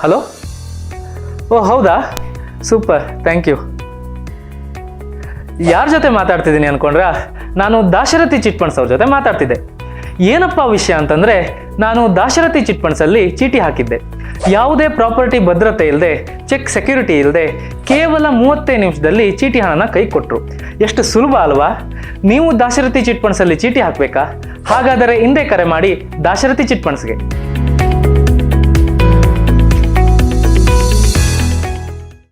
Hello. ಓ ಹೌದಾ, super, thank you. ಯಾರ ಜೊತೆ ಮಾತಾಡ್ತಿದ್ದೀನಿ ಅನ್ಕೊಂಡ್ರಾ? ನಾನು ದಾಶರಥಿ ಚಿಟ್ ಫಂಡ್ಸ್ ಅವ್ರ ಜೊತೆ ಮಾತಾಡ್ತಿದ್ದೆ. ಏನಪ್ಪ ವಿಷಯ ಅಂತಂದರೆ, ನಾನು ದಾಶರಥಿ ಚಿಟ್ ಫಂಡ್ಸಲ್ಲಿ ಚೀಟಿ ಹಾಕಿದ್ದೆ. ಯಾವುದೇ ಪ್ರಾಪರ್ಟಿ ಭದ್ರತೆ ಇಲ್ಲದೆ, ಚೆಕ್ ಸೆಕ್ಯೂರಿಟಿ ಇಲ್ಲದೆ, ಕೇವಲ 35 ನಿಮಿಷದಲ್ಲಿ ಚೀಟಿ ಹಣನ ಕೈ ಕೊಟ್ಟರು. ಎಷ್ಟು ಸುಲಭ ಅಲ್ವಾ? ನೀವು ದಾಶರಥಿ ಚಿಟ್ ಫಂಡ್ಸಲ್ಲಿ ಚೀಟಿ ಹಾಕಬೇಕಾ? ಹಾಗಾದರೆ ಹಿಂದೆ ಕರೆ ಮಾಡಿ ದಾಶರಥಿ ಚಿಟ್ ಫಂಡ್ಸ್ಗೆ.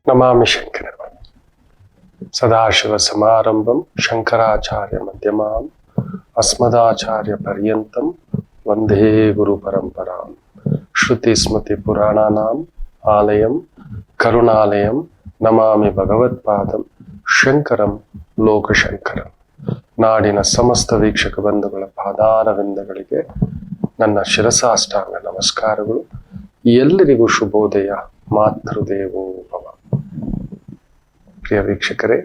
ನಮಾಮಿ ಶಂಕರ ಸದಾಶಿವ ಸಮಾರಂಭಂ ಶಂಕರಾಚಾರ್ಯ ಮಧ್ಯಮಾಂ ಅಸ್ಮದಾಚಾರ್ಯ ಪರ್ಯಂತಂ ವಂದೇ ಗುರು ಪರಂಪರಾಂ. ಶ್ರುತಿ ಸ್ಮೃತಿ ಪುರಾಣಾನಾಂ ಆಲಯಂ ಕರುಣಾಲಯಂ ನಮಾಮಿ ಭಗವತ್ಪಾದಂ ಶಂಕರಂ ಲೋಕಶಂಕರಂ. ನಾಡಿನ ಸಮಸ್ತ ವೀಕ್ಷಕ ಬಂಧುಗಳ ಪಾದಾರವಿಂದಗಳಿಗೆ ನನ್ನ ಶಿರಸಾಷ್ಟಾಂಗ ನಮಸ್ಕಾರಗಳು. ಎಲ್ಲರಿಗೂ ಶುಭೋದಯ. ಮಾತೃದೇವೋ ಭವ. ಪ್ರಿಯ ವೀಕ್ಷಕರೇ,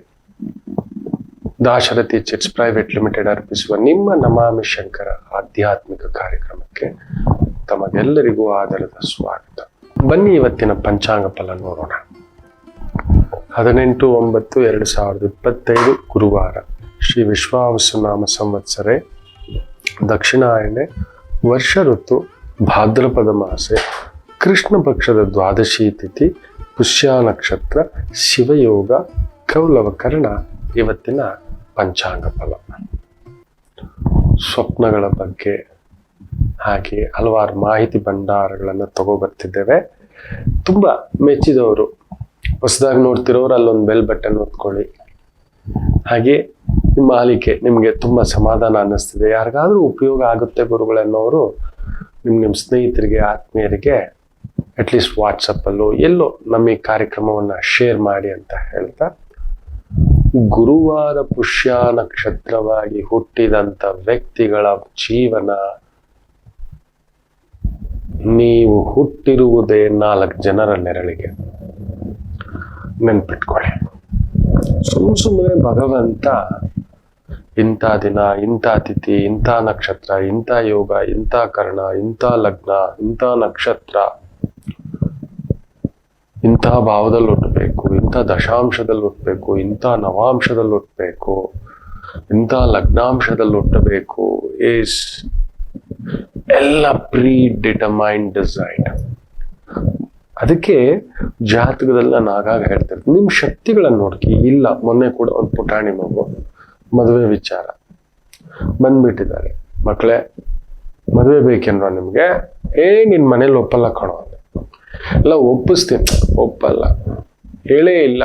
ದಾಶರಥಿ ಚಿಟ್ಸ್ ಪ್ರೈವೇಟ್ ಲಿಮಿಟೆಡ್ ಅರ್ಪಿಸುವ ನಿಮ್ಮ ನಮಾಮಿ ಶಂಕರ ಆಧ್ಯಾತ್ಮಿಕ ಕಾರ್ಯಕ್ರಮಕ್ಕೆ ತಮಗೆಲ್ಲರಿಗೂ ಆದರದ ಸ್ವಾಗತ. ಬನ್ನಿ ಇವತ್ತಿನ ಪಂಚಾಂಗ ಫಲ ನೋಡೋಣ. 18/9/2025 ಗುರುವಾರ, ಶ್ರೀ ವಿಶ್ವಾವಸುನಾಮ ಸಂವತ್ಸರೆ, ದಕ್ಷಿಣಾಯನೆ, ವರ್ಷ ಋತು ಭಾದ್ರಪದ ಮಾಸೆ, ಕೃಷ್ಣ ಪಕ್ಷದ ದ್ವಾದಶಿ ತಿಥಿ, ಪುಷ್ಯ ನಕ್ಷತ್ರ, ಶಿವಯೋಗ, ಕೌಲವಕರ್ಣ. ಇವತ್ತಿನ ಪಂಚಾಂಗ ಫಲ. ಸ್ವಪ್ನಗಳ ಬಗ್ಗೆ ಹಾಗೆ ಹಲವಾರು ಮಾಹಿತಿ ಭಂಡಾರಗಳನ್ನು ತಗೋಬರ್ತಿದ್ದೇವೆ. ತುಂಬ ಮೆಚ್ಚಿದವರು, ಹೊಸದಾಗಿ ನೋಡ್ತಿರೋರು ಅಲ್ಲೊಂದು ಬೆಲ್ ಬಟನ್ ಒತ್ಕೊಳ್ಳಿ. ಹಾಗೆ ಈ ಮಾಲಿಕೆ ನಿಮಗೆ ತುಂಬ ಸಮಾಧಾನ ಅನ್ನಿಸ್ತಿದೆ, ಯಾರಿಗಾದ್ರೂ ಉಪಯೋಗ ಆಗುತ್ತೆ ಗುರುಗಳನ್ನೋರು ನಿಮ್ಮ ಸ್ನೇಹಿತರಿಗೆ, ಆತ್ಮೀಯರಿಗೆ ಅಟ್ಲೀಸ್ಟ್ ವಾಟ್ಸಪ್ಪಲ್ಲೋ ಎಲ್ಲೋ ನಮ್ಮ ಈ ಕಾರ್ಯಕ್ರಮವನ್ನು ಶೇರ್ ಮಾಡಿ ಅಂತ ಹೇಳ್ತಾ, ಗುರುವಾರ ಪುಷ್ಯ ನಕ್ಷತ್ರವಾಗಿ ಹುಟ್ಟಿದಂಥ ವ್ಯಕ್ತಿಗಳ ಜೀವನ, ನೀವು ಹುಟ್ಟಿರುವುದೇ 4 ಜನರ ನೆರಳಿಗೆ. ನೆನ್ಪಿಟ್ಕೊಳ್ಳಿ. ಸುಮ್ಮನೆ ಭಗವಂತ ಇಂಥ ದಿನ, ಇಂಥ ತಿಥಿ, ಇಂಥ ನಕ್ಷತ್ರ, ಇಂಥ ಯೋಗ, ಇಂಥ ಕರ್ಣ, ಇಂಥ ಲಗ್ನ, ಇಂಥ ನಕ್ಷತ್ರ, ಇಂಥ ಭಾವದಲ್ಲಿ ಹುಟ್ಟಬೇಕು, ಇಂಥ ದಶಾಂಶದಲ್ಲಿ ಹುಟ್ಟಬೇಕು, ಇಂಥ ನವಾಂಶದಲ್ಲಿ ಹುಟ್ಟಬೇಕು, ಇಂಥ ಲಗ್ನಾಂಶದಲ್ಲಿ ಹುಟ್ಟಬೇಕು, ಎಲ್ಲ ಪ್ರೀ ಡಿಟರ್ಮೈನ್ಡ್ ಡಿಸೈಡ್. ಅದಕ್ಕೆ ಜಾತಕದಲ್ಲಿ ನಾನು ಆಗಾಗ ಹೇಳ್ತಿರ್ತೀನಿ, ನಿಮ್ಮ ಶಕ್ತಿಗಳನ್ನು ನೋಡ್ಕಿ. ಇಲ್ಲ, ಮೊನ್ನೆ ಕೂಡ ಒಂದು ಪುಟಾಣಿ ಮಗು ಮದುವೆ ವಿಚಾರ ಬಂದ್ಬಿಟ್ಟಿದ್ದಾರೆ. ಮಕ್ಕಳೇ, ಮದುವೆ ಬೇಕೇನ್ರ ನಿಮ್ಗೆ? ನಿನ್ ಮನೇಲಿ ಒಪ್ಪಲ್ಲ ಕಣೋ. ಎಲ್ಲ ಒಪ್ಪಿಸ್ತೀನಿ. ಒಪ್ಪಲ್ಲ, ಹೇಳೇ ಇಲ್ಲ.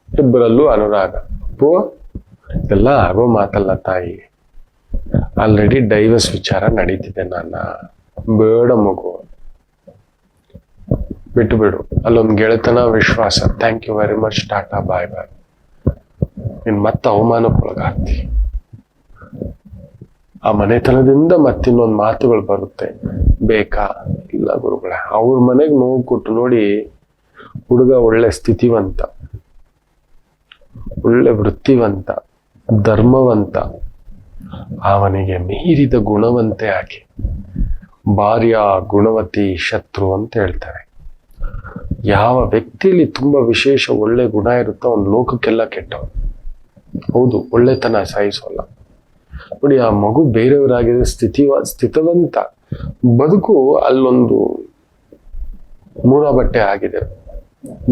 ಇಬ್ಬರಲ್ಲೂ ಅನುರಾಗ. ಅಪ್ಪು, ಇದೆಲ್ಲ ಆಗೋ ಮಾತಲ್ಲ ತಾಯಿ. ಆಲ್ರೆಡಿ ಡೈವರ್ಸ್ ವಿಚಾರ ನಡೀತಿದೆ. ಬೇಡ ಮಗು, ಬಿಟ್ಟು ಬಿಡು. ಅಲ್ಲೊಂದು ಗೆಳೆತನ, ವಿಶ್ವಾಸ. ಥ್ಯಾಂಕ್ ಯು ವೆರಿ ಮಚ್, ಟಾಟಾ, ಬಾಯ್ ಬಾಯ್. ನೀನ್ ಮತ್ತೆ ಅವಮಾನಕ್ಕೊಳಗಾಗ್ತಿ. ಆ ಮನೆತನದಿಂದ ಮತ್ತಿನ್ನೊಂದು ಮಾತುಗಳು ಬರುತ್ತೆ. ಬೇಕಾ? ಇಲ್ಲ ಗುರುಗಳೇ, ಅವ್ರ ಮನೆಗೆ ನೋವು ಕೊಟ್ಟು ನೋಡಿ. ಹುಡುಗ ಒಳ್ಳೆ ಸ್ಥಿತಿವಂತ, ಒಳ್ಳೆ ವೃತ್ತಿವಂತ, ಧರ್ಮವಂತ, ಅವನಿಗೆ ಮೀರಿದ ಗುಣವಂತೆ ಆಕೆ. ಭಾರ್ಯ ಗುಣವತಿ, ಶತ್ರು ಅಂತ ಹೇಳ್ತಾರೆ. ಯಾವ ವ್ಯಕ್ತಿಯಲ್ಲಿ ತುಂಬಾ ವಿಶೇಷ ಒಳ್ಳೆ ಗುಣ ಇರುತ್ತೋ ಅವ್ನ ಲೋಕಕ್ಕೆಲ್ಲ ಕೆಟ್ಟವನು. ಹೌದು, ಒಳ್ಳೆತನ ಸಾಯಿಸೋಲ್ಲ. ನೋಡಿ, ಆ ಮಗು ಬೇರೆಯವರಾಗಿದೆ, ಸ್ಥಿತವಂತ ಬದುಕು. ಅಲ್ಲೊಂದು ಮೂರ ಬಟ್ಟೆ ಆಗಿದೆ,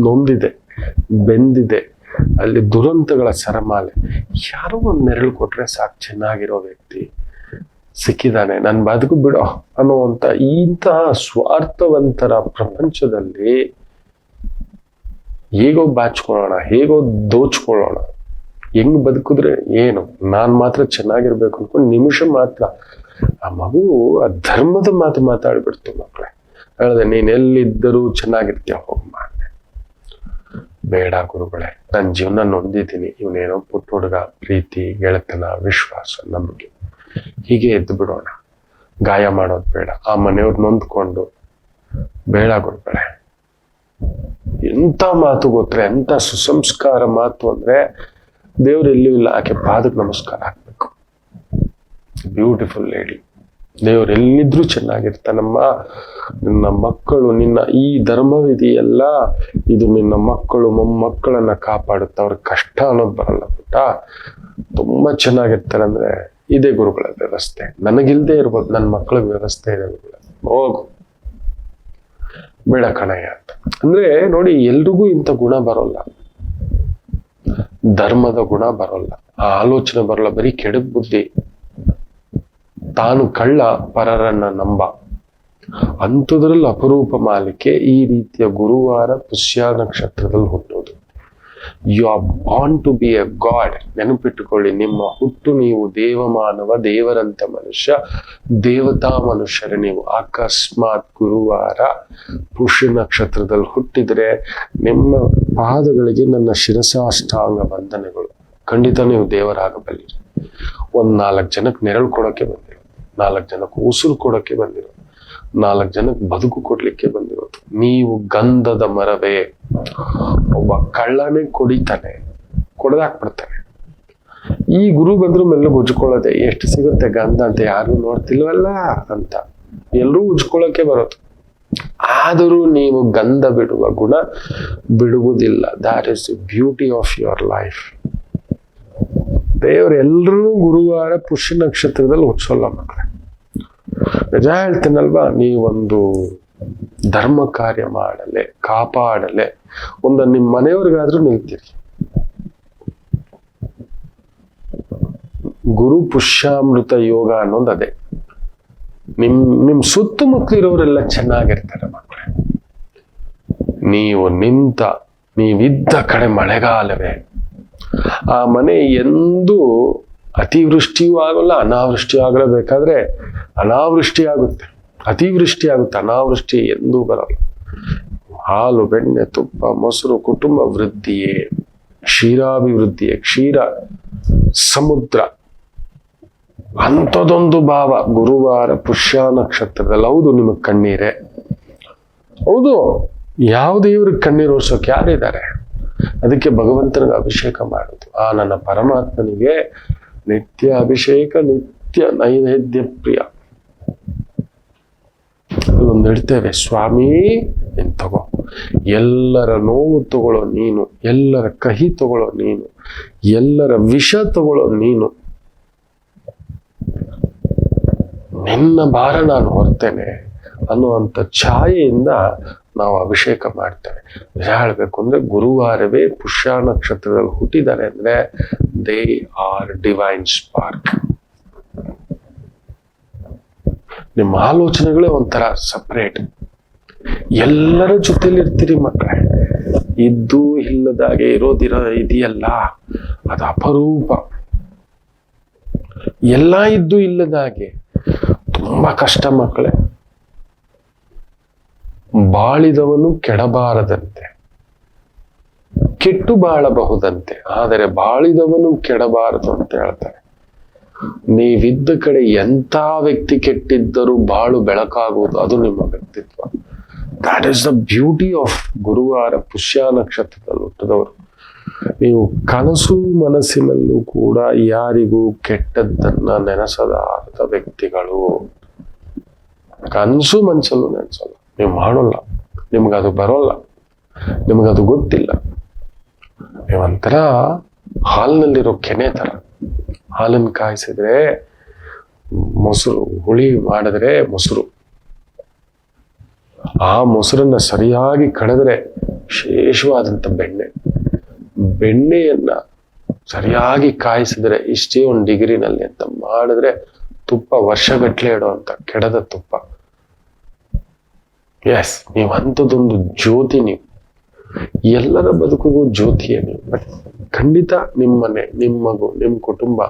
ನೊಂದಿದೆ, ಬೆಂದಿದೆ. ಅಲ್ಲಿ ದುರಂತಗಳ ಸರಮಾಲೆ. ಯಾರೋ ಒಂದು ನೆರಳು ಕೊಟ್ರೆ ಸಾಕು, ಚೆನ್ನಾಗಿರೋ ವ್ಯಕ್ತಿ ಸಿಕ್ಕಿದ್ದಾನೆ, ನನ್ನ ಬದುಕು ಬಿಡೋ ಅನ್ನುವಂತ ಇಂತಹ ಸ್ವಾರ್ಥವಂತರ ಪ್ರಪಂಚದಲ್ಲಿ ಹೇಗೋ ಬಾಚ್ಕೊಳ್ಳೋಣ, ಹೇಗೋ ದೋಚ್ಕೊಳ್ಳೋಣ, ಹೆಂಗ್ ಬದುಕಿದ್ರೆ ಏನು, ನಾನ್ ಮಾತ್ರ ಚೆನ್ನಾಗಿರ್ಬೇಕು ಅನ್ಕೊಂಡು ನಿಮಿಷ ಮಾತ್ರ ಆ ಮಗು ಆ ಧರ್ಮದ ಮಾತು ಮಾತಾಡ್ಬಿಡ್ತು. ಮಕ್ಕಳೇ, ಹೇಳಿದೆ, ನೀನ್ ಎಲ್ಲಿದ್ದರೂ ಚೆನ್ನಾಗಿರ್ತೀಯ, ಹೋಗಿ ಮಾಡಿದೆ. ಬೇಡ ಗುರುಗಳೇ, ನನ್ನ ಜೀವನ ನೊಂದಿದ್ದೀನಿ. ಇವನೇನೋ ಪುಟ್ಟ ಹುಡುಗ, ಪ್ರೀತಿ, ಗೆಳೆತನ, ವಿಶ್ವಾಸ, ನಂಬಿಕೆ, ಹೀಗೆ ಎದ್ದು ಬಿಡೋಣ. ಗಾಯ ಮಾಡೋದು ಬೇಡ. ಆ ಮನೆಯವ್ರು ನೊಂದ್ಕೊಂಡು ಬೇಡ ಗುರುಗಳೇ. ಎಂತ ಮಾತು ಗೊತ್ತರೆ, ಎಂತ ಸುಸಂಸ್ಕಾರ ಮಾತು ಅಂದ್ರೆ, ದೇವ್ರು ಎಲ್ಲೂ ಇಲ್ಲ, ಆಕೆ ಪಾದಕ್ಕೆ ನಮಸ್ಕಾರ ಹಾಕ್ಬೇಕು. Beautiful lady. ದೇವ್ರು ಎಲ್ಲಿದ್ರೂ ಚೆನ್ನಾಗಿರ್ತಾನಮ್ಮ. ನಿನ್ನ ಮಕ್ಕಳು, ನಿನ್ನ ಈ ಧರ್ಮವಿಧಿಯೆಲ್ಲ ಇದು ನಿನ್ನ ಮಕ್ಕಳು ಮೊಮ್ಮಕ್ಕಳನ್ನ ಕಾಪಾಡುತ್ತೆ. ಅವ್ರಿಗೆ ಕಷ್ಟ ಅನ್ನೋದು ಬರಲ್ಲ ಪುಟ್ಟ, ತುಂಬಾ ಚೆನ್ನಾಗಿರ್ತಾರೆ. ಅಂದ್ರೆ ಇದೇ ಗುರುಗಳ ವ್ಯವಸ್ಥೆ. ನನಗಿಲ್ದೇ ಇರ್ಬೋದು, ನನ್ನ ಮಕ್ಕಳಿಗೆ ವ್ಯವಸ್ಥೆ ಇದೆ ಗುರುಗಳ, ಹೋಗು ಬೇಡ ಕಣಯ್ಯ ಅಂತ. ಅಂದ್ರೆ ನೋಡಿ, ಎಲ್ರಿಗೂ ಇಂಥ ಗುಣ ಬರೋಲ್ಲ, ಧರ್ಮದ ಗುಣ ಬರೋಲ್ಲ, ಆ ಆಲೋಚನೆ ಬರೋಲ್ಲ. ಬರೀ ಕೆಡಕ್ ಬುದ್ಧಿ, ತಾನು ಕಳ್ಳ ಪರರನ್ನ ನಂಬ. ಅಂಥದ್ರಲ್ಲಿ ಅಪರೂಪ ಮಾಲಿಕೆ ಈ ರೀತಿಯ ಗುರುವಾರ ಪುಷ್ಯ ನಕ್ಷತ್ರದಲ್ಲಿ ಹುಟ್ಟೋದು. You are born to be a god. ನೆನಪಿಟ್ಟುಕೊಳ್ಳಿ, ನಿಮ್ಮ ಹುಟ್ಟು ನೀವು ದೇವಮಾನವ, ದೇವರಂತ ಮನುಷ್ಯ, ದೇವತಾ ಮನುಷ್ಯರೇ ನೀವು. ಅಕಸ್ಮಾತ್ ಗುರುವಾರ ಪುಷ್ಯ ನಕ್ಷತ್ರದಲ್ಲಿ ಹುಟ್ಟಿದ್ರೆ ನಿಮ್ಮ ಪಾದಗಳಿಗೆ ನನ್ನ ಶಿರಸಾಷ್ಟಾಂಗ ವಂದನೆಗಳು. ಖಂಡಿತ ನೀವು ದೇವರಾಗಬಲ್ಲಿರಿ. 4 ಜನಕ್ಕೆ ನೆರಳು ಕೊಡೋಕೆ ಬಂದಿರೋದು, 4 ಜನಕ್ಕೆ ಉಸಿರು ಕೊಡೋಕೆ ಬಂದಿರೋದು, 4 ಜನಕ್ಕೆ ಬದುಕು ಕೊಡ್ಲಿಕ್ಕೆ ಬಂದಿರೋದು. ನೀವು ಗಂಧದ ಮರವೇ. ಒಬ್ಬ ಕಳ್ಳನೇ ಕೊಡಿತಾನೆ, ಕೊಡದಾಕ್ಬಿಡ್ತಾನೆ. ಈ ಗುರು ಬಂದ್ರು ಮೆಲ್ಲ ಉಜ್ಕೊಳ್ಳೋದೆ, ಎಷ್ಟು ಸಿಗುತ್ತೆ ಗಂಧ ಅಂತ ಯಾರು ನೋಡ್ತಿಲ್ವಲ್ಲ ಅಂತ ಎಲ್ಲರೂ ಉಜ್ಕೊಳ್ಳೋಕೆ ಬರೋದು. ಆದರೂ ನೀವು ಗಂಧ ಬಿಡುವ ಗುಣ ಬಿಡುವುದಿಲ್ಲ. That is the beauty of your life. ದೇವರು ಎಲ್ಲರೂ ಗುರುವಾರ ಪುಷ್ಯ ನಕ್ಷತ್ರದಲ್ಲಿ ಹುಟ್ಟಿಸೋಲ್ಲ ಮಕ್ಕಳೇ. ನಿಜ ಹೇಳ್ತೀನಲ್ವಾ, ನೀವೊಂದು ಧರ್ಮ ಕಾರ್ಯ ಮಾಡಲೆ, ಕಾಪಾಡಲೆ, ನಿಮ್ಮ ಮನೆಯವ್ರಿಗಾದ್ರೂ ನಿಲ್ತೀರಿ. ಗುರು ಪುಷ್ಯಾಮೃತ ಯೋಗ ಅನ್ನೋದು ಅದೇ. ನಿಮ್ ಸುತ್ತಮುತ್ತಲು ಇರೋರೆಲ್ಲ ಚೆನ್ನಾಗಿರ್ತಾರೆ ಮಕ್ಕಳೇ. ನೀವಿದ್ದ ಕಡೆ ಮಳೆಗಾಲವೇ. ಆ ಮನೆ ಎಂದೂ ಅತಿವೃಷ್ಟಿಯೂ ಆಗೋಲ್ಲ, ಅನಾವೃಷ್ಟಿಯೂ ಆಗಲ್ಲ. ಬೇಕಾದ್ರೆ ಅನಾವೃಷ್ಟಿ ಆಗುತ್ತೆ, ಅತಿವೃಷ್ಟಿ ಆಗುತ್ತೆ, ಅನಾವೃಷ್ಟಿ ಎಂದೂ ಬರಲ್ಲ. ಹಾಲು, ಬೆಣ್ಣೆ, ತುಪ್ಪ, ಮೊಸರು, ಕುಟುಂಬ ವೃದ್ಧಿಯೇ, ಕ್ಷೀರಾಭಿವೃದ್ಧಿಯೇ, ಕ್ಷೀರ ಸಮುದ್ರ. ಅಂಥದೊಂದು ಭಾವ ಗುರುವಾರ ಪುಷ್ಯ ನಕ್ಷತ್ರದಲ್ಲಿ. ಹೌದು, ನಿಮಗ್ ಕಣ್ಣೀರೇ. ಹೌದು, ಯಾವ ದೇವ್ರಿಗೆ ಕಣ್ಣೀರು ಓರ್ಸೋಕೆ ಯಾರಿದ್ದಾರೆ? ಅದಕ್ಕೆ ಭಗವಂತನಿಗೆ ಅಭಿಷೇಕ ಮಾಡೋದು. ನನ್ನ ಪರಮಾತ್ಮನಿಗೆ ನಿತ್ಯ ಅಭಿಷೇಕ, ನಿತ್ಯ ನೈವೇದ್ಯ ಪ್ರಿಯ. ಅಲ್ಲೊಂದು ಇಡ್ತೇವೆ, ಸ್ವಾಮಿ ನೀನ್ ತಗೋ, ಎಲ್ಲರ ನೋವು ತಗೊಳ್ಳೋ ನೀನು, ಎಲ್ಲರ ಕಹಿ ತಗೊಳ್ಳೋ ನೀನು, ಎಲ್ಲರ ವಿಷ ತಗೊಳ್ಳೋ ನೀನು, ನಿನ್ನ ಭಾರ ನಾನು ಹೊರ್ತೇನೆ ಅನ್ನುವಂಥ ಛಾಯೆಯಿಂದ ನಾವು ಅಭಿಷೇಕ ಮಾಡ್ತೇವೆ. ನಿಜ ಹೇಳ್ಬೇಕು ಅಂದ್ರೆ ಗುರುವಾರವೇ ಪುಷ್ಯ ನಕ್ಷತ್ರದಲ್ಲಿ ಹುಟ್ಟಿದ್ದಾರೆ ಅಂದ್ರೆ ದೇ ಆರ್ ಡಿವೈನ್ ಸ್ಪಾರ್ಕ್. ನಿಮ್ಮ ಆಲೋಚನೆಗಳೇ ಒಂಥರ ಸಪರೇಟ್. ಎಲ್ಲರ ಜೊತೆಲಿ ಇರ್ತೀರಿ ಮಕ್ಕಳೇ. ಇದ್ದು ಇಲ್ಲದಾಗೆ ಇದೆಯಲ್ಲ, ಅದು ಅಪರೂಪ. ಎಲ್ಲ ಇದ್ದು ಇಲ್ಲದಾಗೆ ತುಂಬಾ ಕಷ್ಟ ಮಕ್ಕಳೇ. ಬಾಳಿದವನು ಕೆಡಬಾರದಂತೆ, ಕೆಟ್ಟು ಬಾಳಬಹುದಂತೆ, ಆದರೆ ಬಾಳಿದವನು ಕೆಡಬಾರದು ಅಂತ ಹೇಳ್ತಾರೆ. ನೀವಿದ್ದ ಕಡೆ ಎಂಥ ವ್ಯಕ್ತಿ ಕೆಟ್ಟಿದ್ದರೂ ಬಾಳು ಬೆಳಕಾಗುವುದು, ಅದು ನಿಮ್ಮ ವ್ಯಕ್ತಿತ್ವ. That is the beauty of ಗುರುವಾರ ಪುಷ್ಯ ನಕ್ಷತ್ರದಲ್ಲಿ ಹುಟ್ಟಿದವರು. ನೀವು ಕನಸು ಮನಸ್ಸಿನಲ್ಲೂ ಕೂಡ ಯಾರಿಗೂ ಕೆಟ್ಟದ್ದನ್ನ ನೆನೆಸದಾದ ವ್ಯಕ್ತಿಗಳು. ಕನಸು ಮನಸ್ಸಲ್ಲೂ ನೆನೆಸಲ್ಲ, ನೀವು ಮಾಡೋಲ್ಲ, ನಿಮ್ಗದು ಬರೋಲ್ಲ, ನಿಮ್ಗದು ಗೊತ್ತಿಲ್ಲ. ನೀವಂತರ ಹಾಲಿನಲ್ಲಿರೋ ಕೆನೆ ತರ. ಹಾಲನ್ನು ಕಾಯಿಸಿದ್ರೆ ಮೊಸರು, ಹುಳಿ ಮಾಡಿದ್ರೆ ಮೊಸರು, ಆ ಮೊಸರನ್ನ ಸರಿಯಾಗಿ ಕಳೆದ್ರೆ ವಿಶೇಷವಾದಂಥ ಬೆಣ್ಣೆ. ಬೆಣ್ಣೆಯನ್ನ ಸರಿಯಾಗಿ ಕಾಯಿಸಿದ್ರೆ ಇಷ್ಟೇ ಒಂದು ಡಿಗ್ರಿನಲ್ಲಿ ಅಂತ ಮಾಡಿದ್ರೆ ತುಪ್ಪ ವರ್ಷಗಟ್ಲೆ ಇಡುವಂತ ಕೆಡದ ತುಪ್ಪ. ಎಸ್, ನೀವು ಅಂಥದ್ದೊಂದು ಜ್ಯೋತಿ. ನೀವು ಎಲ್ಲರ ಬದುಕಿಗೂ ಜ್ಯೋತಿಯೇ ನೀವು. ಬಟ್ ಖಂಡಿತ ನಿಮ್ಮನೆ, ನಿಮ್ಮ ಮಗು, ನಿಮ್ಮ ಕುಟುಂಬ,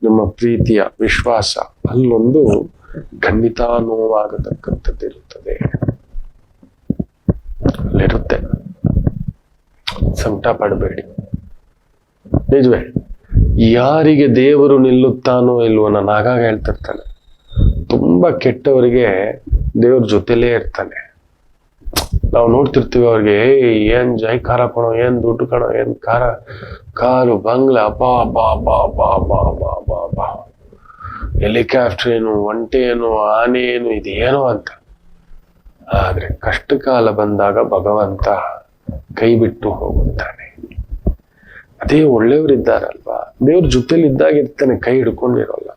ನಿಮ್ಮ ಪ್ರೀತಿಯ ವಿಶ್ವಾಸ ಅಲ್ಲೊಂದು ಖಂಡಿತ ನೋವಾಗತಕ್ಕಂಥದ್ದು ಇರುತ್ತದೆ, ಅಲ್ಲಿರುತ್ತೆ. ಸಂಕಟ ಪಡಬೇಡಿ. ನಿಜವೇ, ಯಾರಿಗೆ ದೇವರು ನಿಲ್ಲುತ್ತಾನೋ ಇಲ್ವೋ, ನಾನು ಆಗಾಗ ಹೇಳ್ತಿರ್ತಾನೆ, ತುಂಬಾ ಕೆಟ್ಟವರಿಗೆ ದೇವ್ರ ಜೊತೆಲೇ ಇರ್ತಾನೆ. ನಾವು ನೋಡ್ತಿರ್ತೀವಿ ಅವ್ರಿಗೆ, ಏನ್ ಜೈಕಾರ ಕಣೋ, ಏನ್ ದುಡ್ಡು ಕಣೋ, ಏನ್ ಕಾರು ಬಂಗ್ಲೆ, ಬಾ ಬಾ ಬಾ ಬಾ ಬಾ ಬಾ ಬಾ ಬಾ, ಹೆಲಿಕಾಪ್ಟರ್ ಏನು, ಒಂಟೆ ಏನು, ಆನೆ ಏನು, ಇದೇನೋ ಅಂತ. ಆದ್ರೆ ಕಷ್ಟ ಕಾಲ ಬಂದಾಗ ಭಗವಂತ ಕೈ ಬಿಟ್ಟು ಹೋಗುತ್ತಾನೆ. ಅದೇ ಒಳ್ಳೆಯವರಿದ್ದಾರಲ್ವಾ, ದೇವ್ರ ಜೊತೆಲಿ ಇದ್ದಾಗ ಇರ್ತಾನೆ, ಕೈ ಹಿಡ್ಕೊಂಡಿರೋಲ್ಲ.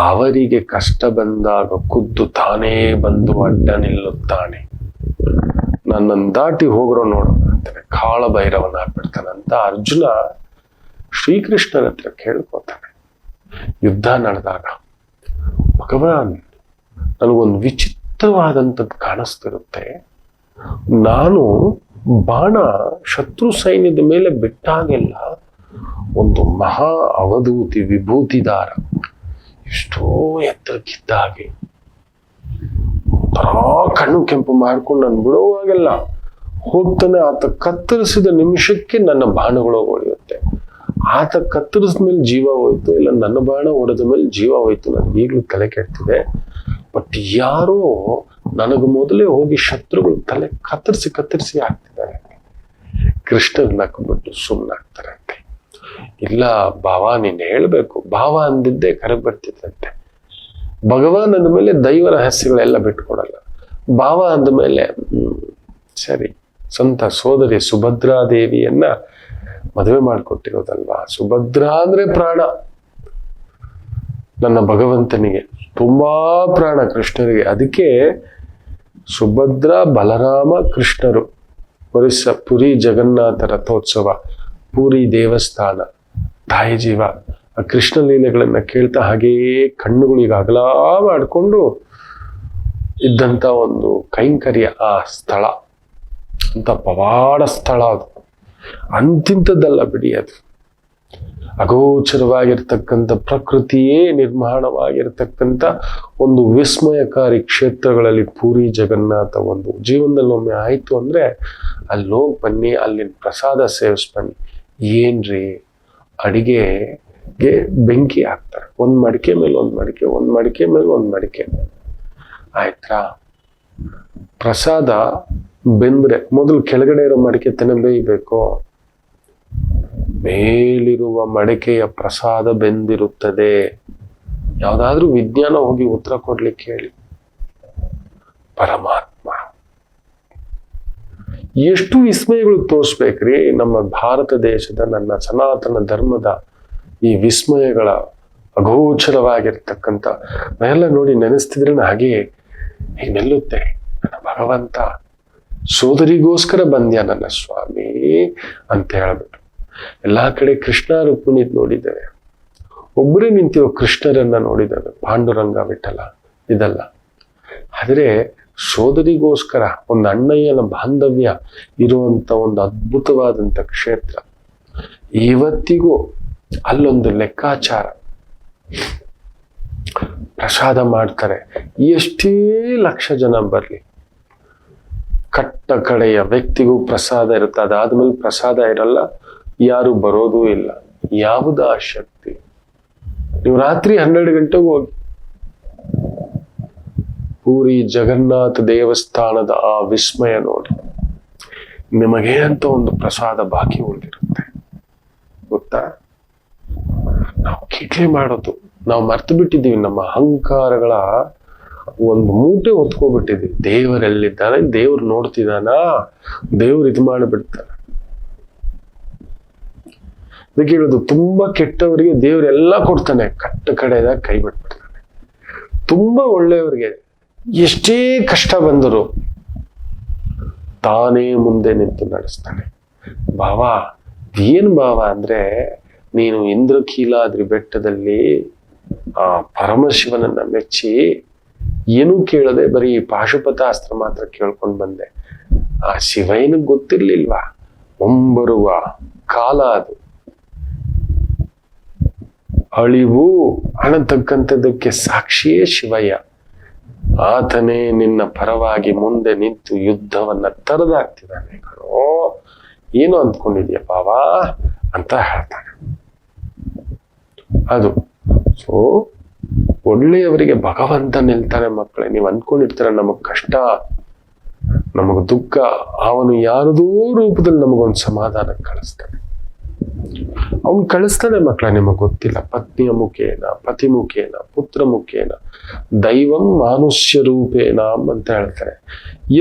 ಅವರಿಗೆ ಕಷ್ಟ ಬಂದಾಗ ಖುದ್ದು ತಾನೇ ಬಂದು ಅಡ್ಡ ನಿಲ್ಲುತ್ತಾನೆ. ನನ್ನನ್ನು ದಾಟಿ ಹೋಗ್ರೋ ನೋಡು ಅಂತಾನೆ, ಕಾಳ ಭೈರವನ ಆಗ್ಬಿಡ್ತಾನಂತ ಅರ್ಜುನ ಶ್ರೀಕೃಷ್ಣನ ಹತ್ರ ಕೇಳ್ಕೊತಾನೆ. ಯುದ್ಧ ನಡೆದಾಗ, ಭಗವಾನ್ ನನಗೊಂದು ವಿಚಿತ್ರವಾದಂಥದ್ದು ಕಾಣಿಸ್ತಿರುತ್ತೆ. ನಾನು ಬಾಣ ಶತ್ರು ಸೈನ್ಯದ ಮೇಲೆ ಬಿಟ್ಟಾಗೆಲ್ಲ ಒಂದು ಮಹಾ ಅವಧೂತಿ ವಿಭೂತಿದಾರ ಎಷ್ಟೋ ಎತ್ತರಕ್ಕಿದ್ದ ಹಾಗೆ ಒಂಥರ ಕಣ್ಣು ಕೆಂಪು ಮಾಡ್ಕೊಂಡು ನಾನು ಬಿಡುವಾಗೆಲ್ಲ ಹೋಗ್ತಾನೆ. ಆತ ಕತ್ತರಿಸಿದ ನಿಮಿಷಕ್ಕೆ ನನ್ನ ಬಾಣಗಳು ಹೊಳೆಯುತ್ತೆ. ಆತ ಕತ್ತರಿಸಿದ ಮೇಲೆ ಜೀವ ಹೋಯ್ತು, ಇಲ್ಲ ನನ್ನ ಬಾಣ ಹೊಡೆದ ಮೇಲೆ ಜೀವ ಹೋಯ್ತು. ನನಗೆ ಈಗಲೂ ತಲೆ ಕೆಡ್ತಿದೆ. ಬಟ್ ಯಾರೋ ನನಗೆ ಮೊದಲೇ ಹೋಗಿ ಶತ್ರುಗಳು ತಲೆ ಕತ್ತರಿಸಿ ಹಾಕ್ತಿದ್ದಾರೆ. ಕೃಷ್ಣ ನಕ್ಬಿಟ್ಟು ಸುಮ್ಮನಾಗ್ತಾರಂತೆ. ಇಲ್ಲ ಭಾವ, ನೀನ್ ಹೇಳ್ಬೇಕು. ಭಾವ ಅಂದಿದ್ದೆ ಕರೆಗೆ ಬರ್ತಿದ್ದಂತೆ. ಭಗವಾನ್ ಅಂದ ಮೇಲೆ ದೈವ ರಹಸ್ಯಗಳೆಲ್ಲ ಬಿಟ್ಕೊಡಲ್ಲ. ಭಾವ ಅಂದ ಮೇಲೆ ಸರಿ, ಸ್ವಂತ ಸೋದರಿ ಸುಭದ್ರಾದೇವಿಯನ್ನ ಮದುವೆ ಮಾಡಿಕೊಟ್ಟಿರೋದಲ್ವಾ. ಸುಭದ್ರಾ ಅಂದ್ರೆ ಪ್ರಾಣ ನನ್ನ ಭಗವಂತನಿಗೆ, ತುಂಬಾ ಪ್ರಾಣ ಕೃಷ್ಣರಿಗೆ. ಅದಕ್ಕೆ ಸುಭದ್ರಾ ಬಲರಾಮ ಕೃಷ್ಣರು ವರ್ಷ ಪುರಿ ಜಗನ್ನಾಥ ರಥೋತ್ಸವ, ಪೂರಿ ದೇವಸ್ಥಾನ, ತಾಯಿ ಜೀವ ಆ ಕೃಷ್ಣ ಲೀಲೆಗಳನ್ನ ಕೇಳ್ತಾ ಹಾಗೆಯೇ ಕಣ್ಣುಗಳಿಗೆ ಅಗಲ ಮಾಡಿಕೊಂಡು ಇದ್ದಂತ ಒಂದು ಕೈಂಕರ್ಯ ಆ ಸ್ಥಳ. ಅಂತ ಪವಾಡ ಸ್ಥಳ ಅದು, ಅಂತಿಂತದ್ದಲ್ಲ ಬಿಡಿ. ಅದು ಅಗೋಚರವಾಗಿರ್ತಕ್ಕಂಥ ಪ್ರಕೃತಿಯೇ ನಿರ್ಮಾಣವಾಗಿರ್ತಕ್ಕಂಥ ಒಂದು ವಿಸ್ಮಯಕಾರಿ ಕ್ಷೇತ್ರಗಳಲ್ಲಿ ಪೂರಿ ಜಗನ್ನಾಥ ಒಂದು. ಜೀವನದಲ್ಲಿ ಒಮ್ಮೆ ಆಯ್ತು ಅಂದ್ರೆ ಅಲ್ಲಿ ಹೋಗಿ ಬನ್ನಿ, ಅಲ್ಲಿನ ಪ್ರಸಾದ ಸೇವಿಸ್ ಬನ್ನಿ. ಏನ್ರಿ, ಅಡಿಗೆಗೆ ಬೆಂಕಿ ಹಾಕ್ತಾರೆ, ಒಂದ್ ಮಡಿಕೆ ಮೇಲೆ ಒಂದ್ ಮಡಿಕೆ, ಒಂದ್ ಮಡಿಕೆ ಮೇಲೆ ಒಂದ್ ಮಡಿಕೆ, ಆಯ್ತಾ. ಪ್ರಸಾದ ಬೆಂದ್ರೆ ಮೊದಲು ಕೆಳಗಡೆ ಇರೋ ಮಡಿಕೆ ತಾನೇ ಬೇಯಬೇಕು, ಮೇಲಿರುವ ಮಡಿಕೆಯ ಪ್ರಸಾದ ಬೆಂದಿರುತ್ತದೆ. ಯಾವ್ದಾದ್ರೂ ವಿಜ್ಞಾನ ಹೋಗಿ ಉತ್ತರ ಕೊಡ್ಲಿಕ್ಕೆ ಹೇಳಿ. ಪರಮಾತ್ಮ ಎಷ್ಟು ವಿಸ್ಮಯಗಳು ತೋರಿಸ್ಬೇಕ್ರಿ ನಮ್ಮ ಭಾರತ ದೇಶದ, ನನ್ನ ಸನಾತನ ಧರ್ಮದ ಈ ವಿಸ್ಮಯಗಳ ಅಗೋಚರವಾಗಿರ್ತಕ್ಕಂಥ ಎಲ್ಲ ನೋಡಿ ನೆನೆಸ್ತಿದ್ರೆ ಹಾಗೆಯೇ ಹೀಗೆ ನಿಲ್ಲುತ್ತೆ. ನನ್ನ ಭಗವಂತ ಸೋದರಿಗೋಸ್ಕರ ಬಂದ್ಯಾ ನನ್ನ ಸ್ವಾಮಿ ಅಂತ ಹೇಳ್ಬಿಟ್ಟು. ಎಲ್ಲಾ ಕಡೆ ಕೃಷ್ಣ ರುಕ್ಮಿಣಿ ನೋಡಿದ್ದೇವೆ, ಒಬ್ಬರೇ ನಿಂತಿರೋ ಕೃಷ್ಣರನ್ನ ನೋಡಿದ್ದೇವೆ, ಪಾಂಡುರಂಗ ವಿಠಲ ಇದಲ್ಲ. ಆದ್ರೆ ಸೋದರಿಗೋಸ್ಕರ ಒಂದು ಅಣ್ಣಯ್ಯನ ಬಾಂಧವ್ಯ ಇರುವಂತ ಒಂದು ಅದ್ಭುತವಾದಂತ ಕ್ಷೇತ್ರ. ಇವತ್ತಿಗೂ ಅಲ್ಲೊಂದು ಲೆಕ್ಕಾಚಾರ. ಪ್ರಸಾದ ಮಾಡ್ತಾರೆ, ಎಷ್ಟೇ ಲಕ್ಷ ಜನ ಬರ್ಲಿ, ಕಟ್ಟ ಕಡೆಯ ವ್ಯಕ್ತಿಗೂ ಪ್ರಸಾದ ಇರುತ್ತೆ. ಅದಾದ್ಮೇಲೆ ಪ್ರಸಾದ ಇರಲ್ಲ, ಯಾರು ಬರೋದೂ ಇಲ್ಲ. ಯಾವುದ ಆ ಶಕ್ತಿ? ನೀವು ರಾತ್ರಿ 12 ಗಂಟೆಗೆ ಹೋಗಿ ಪೂರಿ ಜಗನ್ನಾಥ ದೇವಸ್ಥಾನದ ಆ ವಿಸ್ಮಯ ನೋಡಿ, ನಿಮಗೆ ಅಂತ ಒಂದು ಪ್ರಸಾದ ಬಾಕಿ ಉಳಿದಿರುತ್ತೆ. ಗೊತ್ತಾ? ನಾವು ಕಿಟ್ಲಿ ಮಾಡೋದು ನಾವು ಮರ್ತು ಬಿಟ್ಟಿದ್ದೀವಿ. ನಮ್ಮ ಅಹಂಕಾರಗಳ ಒಂದು ಮೂಟೆ ಹೊತ್ಕೊಬಿಟ್ಟಿದ್ದೀವಿ. ದೇವರೆಲ್ಲಿದ್ದಾನೆ, ದೇವ್ರು ನೋಡ್ತಿದ್ದಾನ, ದೇವ್ರು ಇದು ಮಾಡಿಬಿಡ್ತಾನೆ. ಅದಕ್ಕೆ ಹೇಳೋದು, ತುಂಬಾ ಕೆಟ್ಟವರಿಗೆ ದೇವರೆಲ್ಲ ಕೊಡ್ತಾನೆ, ಕಟ್ಟ ಕಡೆದಾಗ ಕೈ ಬಿಟ್ಬಿಡ್ತಾನೆ. ತುಂಬಾ ಒಳ್ಳೆಯವರಿಗೆ ಎಷ್ಟೇ ಕಷ್ಟ ಬಂದರು ತಾನೇ ಮುಂದೆ ನಿಂತು ನಡೆಸ್ತಾನೆ. ಭಾವ, ಏನ್ ಭಾವ ಅಂದ್ರೆ, ನೀನು ಇಂದ್ರಕೀಲಾದ್ರಿ ಬೆಟ್ಟದಲ್ಲಿ ಆ ಪರಮಶಿವನನ್ನ ಮೆಚ್ಚಿ ಏನೂ ಕೇಳದೆ ಬರೀ ಪಾಶುಪತಾಸ್ತ್ರ ಮಾತ್ರ ಕೇಳ್ಕೊಂಡು ಬಂದೆ. ಆ ಶಿವ ಏನಕ್ಕೆ ಗೊತ್ತಿರ್ಲಿಲ್ವಾ? ಮುಂಬರುವ ಕಾಲ ಅದು, ಅಳಿವು ಅನ್ನತಕ್ಕಂಥದ್ದಕ್ಕೆ ಸಾಕ್ಷಿಯೇ ಶಿವಯ್ಯ. ಆತನೇ ನಿನ್ನ ಪರವಾಗಿ ಮುಂದೆ ನಿಂತು ಯುದ್ಧವನ್ನ ತರದಾಗ್ತಿದ್ದಾನೆ ಕಣೋ. ಏನು ಅಂದ್ಕೊಂಡಿದ್ಯಾ ಬಾವಾ ಅಂತ ಹೇಳ್ತಾನೆ. ಅದು ಸೊ ಒಳ್ಳೆಯವರಿಗೆ ಭಗವಂತ ನಿಲ್ತಾನೆ. ಮಕ್ಕಳೇ, ನೀವು ಅಂದ್ಕೊಂಡಿರ್ತೀರ ನಮಗ್ ಕಷ್ಟ, ನಮಗ್ ದುಃಖ, ಅವನು ಯಾರದೋ ರೂಪದಲ್ಲಿ ನಮಗೊಂದು ಸಮಾಧಾನ ಕಳಿಸ್ತಾನೆ. ಅವನ್ ಕಳಿಸ್ತಾನೆ ಮಕ್ಕಳ, ನಿಮಗೆ ಗೊತ್ತಿಲ್ಲ. ಪತ್ನಿಯ ಮುಖೇನ, ಪತಿ ಮುಖೇನ, ಪುತ್ರ ಮುಖೇನ, ದೈವಂ ಮಾನುಷ್ಯ ರೂಪೇನ ಅಂತ ಹೇಳ್ತಾರೆ.